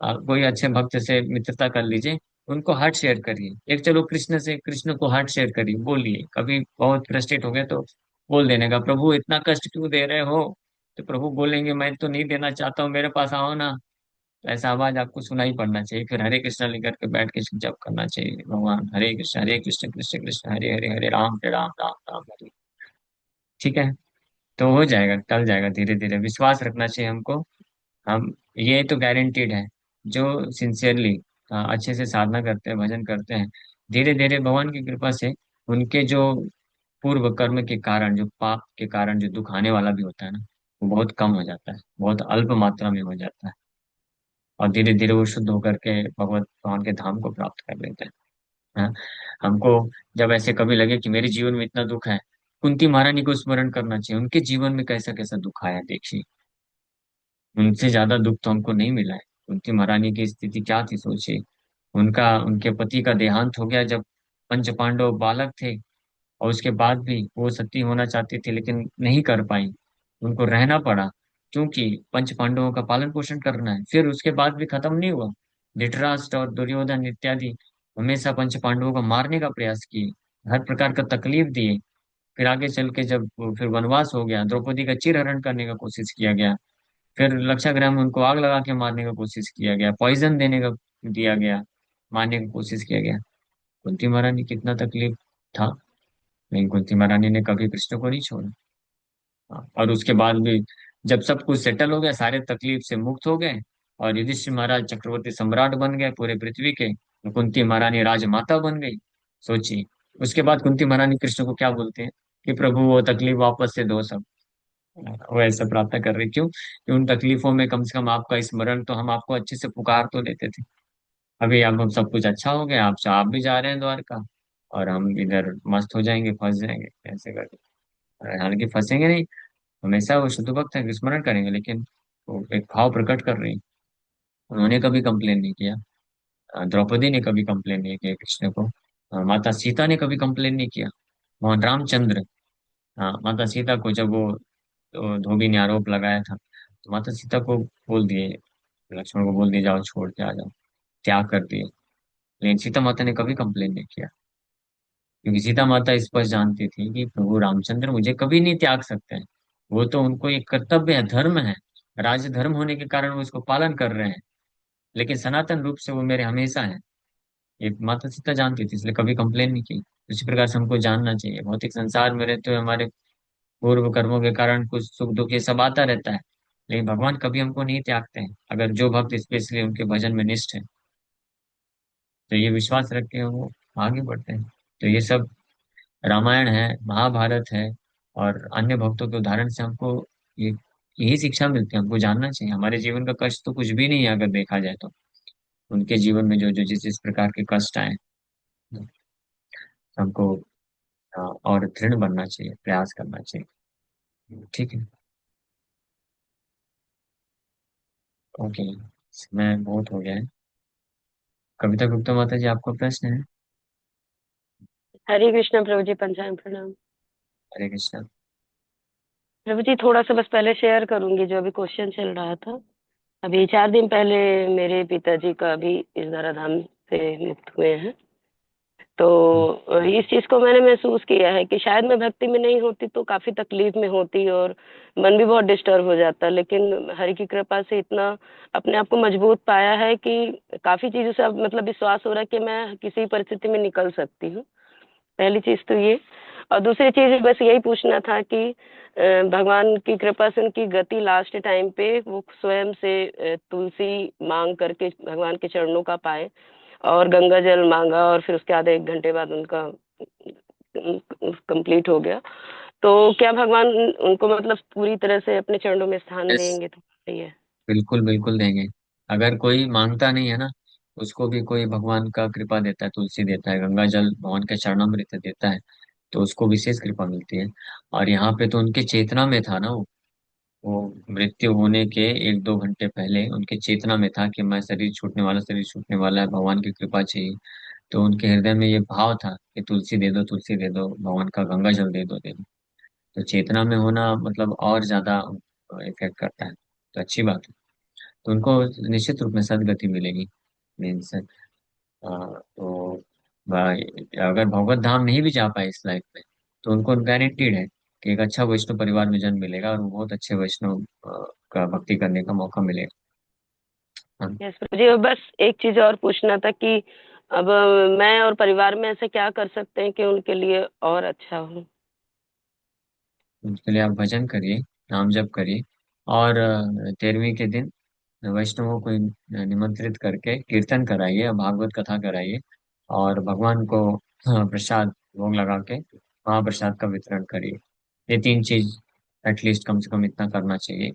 कोई अच्छे भक्त से मित्रता कर लीजिए, उनको हार्ट शेयर करिए। एक चलो कृष्ण से, कृष्ण को हार्ट शेयर करिए, बोलिए, कभी बहुत फ्रस्ट्रेट हो गए तो बोल देने का, प्रभु इतना कष्ट क्यों दे रहे हो। तो प्रभु बोलेंगे, मैं तो नहीं देना चाहता हूँ, मेरे पास आओ ना। तो ऐसा आवाज आपको सुनाई पड़ना चाहिए, फिर हरे कृष्णा लेकर के बैठ के जप करना चाहिए, भगवान हरे कृष्ण कृष्ण कृष्ण हरे हरे, हरे राम राम राम हरे। ठीक है, तो हो जाएगा, टल जाएगा धीरे धीरे, विश्वास रखना चाहिए हमको। हम, ये तो गारंटीड है, जो सिंसियरली अच्छे से साधना करते हैं, भजन करते हैं, धीरे धीरे भगवान की कृपा से उनके जो पूर्व कर्म के कारण, जो पाप के कारण जो दुख आने वाला भी होता है ना, वो बहुत कम हो जाता है, बहुत अल्प मात्रा में हो जाता है। और धीरे धीरे वो शुद्ध होकर के भगवत भगवान के धाम को प्राप्त कर लेते हैं। हाँ? हमको जब ऐसे कभी लगे कि मेरे जीवन में इतना दुख है, कुंती महारानी को स्मरण करना चाहिए, उनके जीवन में कैसा कैसा दुख आया देखिए। उनसे ज्यादा दुख तो हमको नहीं मिला है। कुंती महारानी की स्थिति क्या थी सोचिए। उनके पति का देहांत हो गया जब पंच पांडव बालक थे, और उसके बाद भी वो सती होना चाहती थी लेकिन नहीं कर पाई, उनको रहना पड़ा, क्योंकि पंच पांडवों का पालन पोषण करना है। फिर उसके बाद भी खत्म नहीं हुआ, धृतराष्ट्र और दुर्योधन इत्यादि हमेशा पंच पांडवों को मारने का प्रयास किए, हर प्रकार का तकलीफ दिए। फिर आगे चल के जब फिर वनवास हो गया, द्रौपदी का चिरहरण करने का कोशिश किया गया। फिर लक्षाग्रह में उनको आग लगा के मारने का कोशिश किया गया, पॉइजन देने का दिया गया, मारने की कोशिश किया गया। कुंती महारानी कितना तकलीफ था, लेकिन कुंती महारानी ने कभी कृष्ण को नहीं छोड़ा। हाँ, और उसके बाद भी जब सब कुछ सेटल हो गया, सारे तकलीफ से मुक्त हो गए, और युधिष्ठिर महाराज चक्रवर्ती सम्राट बन गए पूरे पृथ्वी के, तो कुंती महारानी राजमाता बन गई। सोचिए। उसके बाद कुंती महारानी कृष्ण को क्या बोलते हैं कि प्रभु वो तकलीफ वापस से दो सब। वो ऐसा प्रार्थना कर रही, क्यों कि उन तकलीफों में कम से कम आपका स्मरण तो हम आपको अच्छे से पुकार तो लेते थे। अभी अब हम सब कुछ अच्छा हो गया, आप भी जा रहे हैं द्वारका, और हम इधर मस्त हो जाएंगे, फंस जाएंगे ऐसे करके। हालांकि फंसेंगे नहीं, हमेशा वो शुद्ध भक्त है, स्मरण करेंगे, लेकिन वो एक भाव प्रकट कर रही है। उन्होंने कभी कंप्लेन नहीं किया। द्रौपदी ने कभी कंप्लेन नहीं किया कृष्ण को। माता सीता ने कभी कंप्लेन नहीं किया। भगवान रामचंद्र, हाँ, माता सीता को जब वो तो धोबी ने आरोप लगाया था, तो माता सीता को बोल दिए, लक्ष्मण को बोल दिए जाओ छोड़ के आ जाओ, त्याग कर दिए। लेकिन सीता माता ने कभी कंप्लेन नहीं किया, क्योंकि सीता माता स्पष्ट जानती थी कि प्रभु रामचंद्र मुझे कभी नहीं त्याग सकते हैं। वो तो उनको एक कर्तव्य है, धर्म है, राज धर्म होने के कारण वो इसको पालन कर रहे हैं, लेकिन सनातन रूप से वो मेरे हमेशा हैं। ये माता सीता जानती थी, इसलिए कभी कंप्लेन नहीं की। उसी प्रकार से हमको जानना चाहिए, भौतिक संसार में रहते हुए हमारे पूर्व कर्मों के कारण कुछ सुख दुख ये सब आता रहता है, लेकिन भगवान कभी हमको नहीं त्यागते हैं अगर जो भक्त स्पेशली उनके भजन में निष्ठ है, तो ये विश्वास रख के वो आगे बढ़ते हैं। तो ये सब रामायण है, महाभारत है, और अन्य भक्तों के उदाहरण से हमको ये यही शिक्षा मिलती है। हमको जानना चाहिए हमारे जीवन का कष्ट तो कुछ भी नहीं है अगर देखा जाए तो। उनके जीवन में जो जो जिस जिस प्रकार के कष्ट आए, हमको और दृढ़ बनना चाहिए, प्रयास करना चाहिए। ठीक है। ओके। समय बहुत हो गया है। कविता गुप्ता माता जी, आपको प्रश्न है? हरे कृष्णा प्रभु जी, पंचांग प्रणाम। हरे कृष्णा। प्रभु जी, थोड़ा सा बस पहले शेयर करूंगी जो अभी क्वेश्चन चल रहा था। अभी 4 दिन पहले मेरे पिताजी का भी इस धराधाम से मुक्त हुए हैं। तो इस चीज को मैंने महसूस किया है कि शायद मैं भक्ति में नहीं होती तो काफी तकलीफ में होती और मन भी बहुत डिस्टर्ब हो जाता, लेकिन हरि की कृपा से इतना अपने आप को मजबूत पाया है कि काफी चीजों से अब मतलब विश्वास हो रहा है कि मैं किसी परिस्थिति में निकल सकती हूँ। पहली चीज तो ये। और दूसरी चीज बस यही पूछना था कि भगवान की कृपा से उनकी गति लास्ट टाइम पे वो स्वयं से तुलसी मांग करके भगवान के चरणों का पाए और गंगा जल मांगा और फिर उसके आधे 1 घंटे बाद उनका कंप्लीट हो गया। तो क्या भगवान उनको मतलब पूरी तरह से अपने चरणों में स्थान यस, देंगे? तो सही है। बिल्कुल बिल्कुल देंगे। अगर कोई मांगता नहीं है ना, उसको भी कोई भगवान का कृपा देता है, तुलसी देता है, गंगा जल भगवान के चरणामृत देता है, तो उसको विशेष कृपा मिलती है। और यहाँ पे तो उनके चेतना में था ना, वो मृत्यु होने के 1-2 घंटे पहले उनके चेतना में था कि मैं शरीर छूटने वाला, शरीर छूटने वाला है, भगवान की कृपा चाहिए। तो उनके हृदय में ये भाव था कि तुलसी दे दो, तुलसी दे दो, भगवान का गंगा जल दे दो, दे दो। तो चेतना में होना मतलब और ज्यादा इफेक्ट करता है। तो अच्छी बात है। तो उनको निश्चित रूप में सदगति मिलेगी। मीन्स तो अगर भगवत धाम नहीं भी जा पाए इस लाइफ में, तो उनको गारंटीड है कि एक अच्छा वैष्णव परिवार में जन्म मिलेगा, और वो बहुत अच्छे वैष्णव का भक्ति करने का मौका मिलेगा। हाँ। यस प्रभु जी, और बस एक चीज और पूछना था कि अब मैं और परिवार में ऐसे क्या कर सकते हैं कि उनके लिए और अच्छा हो? उसके लिए आप भजन करिए, नाम जप करिए, और 13वीं के दिन वैष्णवों को निमंत्रित करके कीर्तन कराइए, और भागवत कथा कराइए, और भगवान को प्रसाद भोग लगा के महाप्रसाद का वितरण करिए। ये 3 चीज एटलीस्ट कम से कम इतना करना चाहिए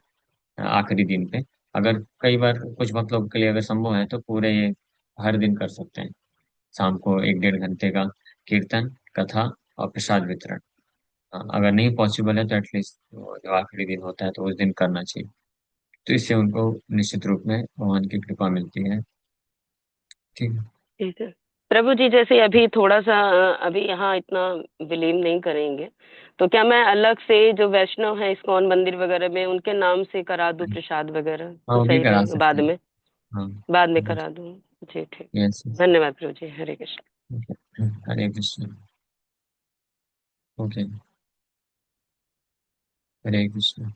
आखिरी दिन पे। अगर कई बार कुछ भक्त लोग के लिए अगर संभव है तो पूरे ये हर दिन कर सकते हैं, शाम को 1-1.5 घंटे का कीर्तन, कथा और प्रसाद वितरण। अगर नहीं पॉसिबल है तो एटलीस्ट जो आखिरी दिन होता है तो उस दिन करना चाहिए। तो इससे उनको निश्चित रूप में भगवान की कृपा मिलती है। ठीक है। ठीक है प्रभु जी, जैसे अभी थोड़ा सा अभी यहाँ इतना विलीन नहीं करेंगे, तो क्या मैं अलग से जो वैष्णव है इस्कॉन मंदिर वगैरह में उनके नाम से करा दूं प्रसाद वगैरह हाँ, तो वो भी सही करा रहेगा? सकते बाद हैं। में हाँ। बाद में करा दूं? जी ठीक। यस। धन्यवाद प्रभु जी, हरे कृष्ण। हरे कृष्ण। ओके। हरे कृष्ण।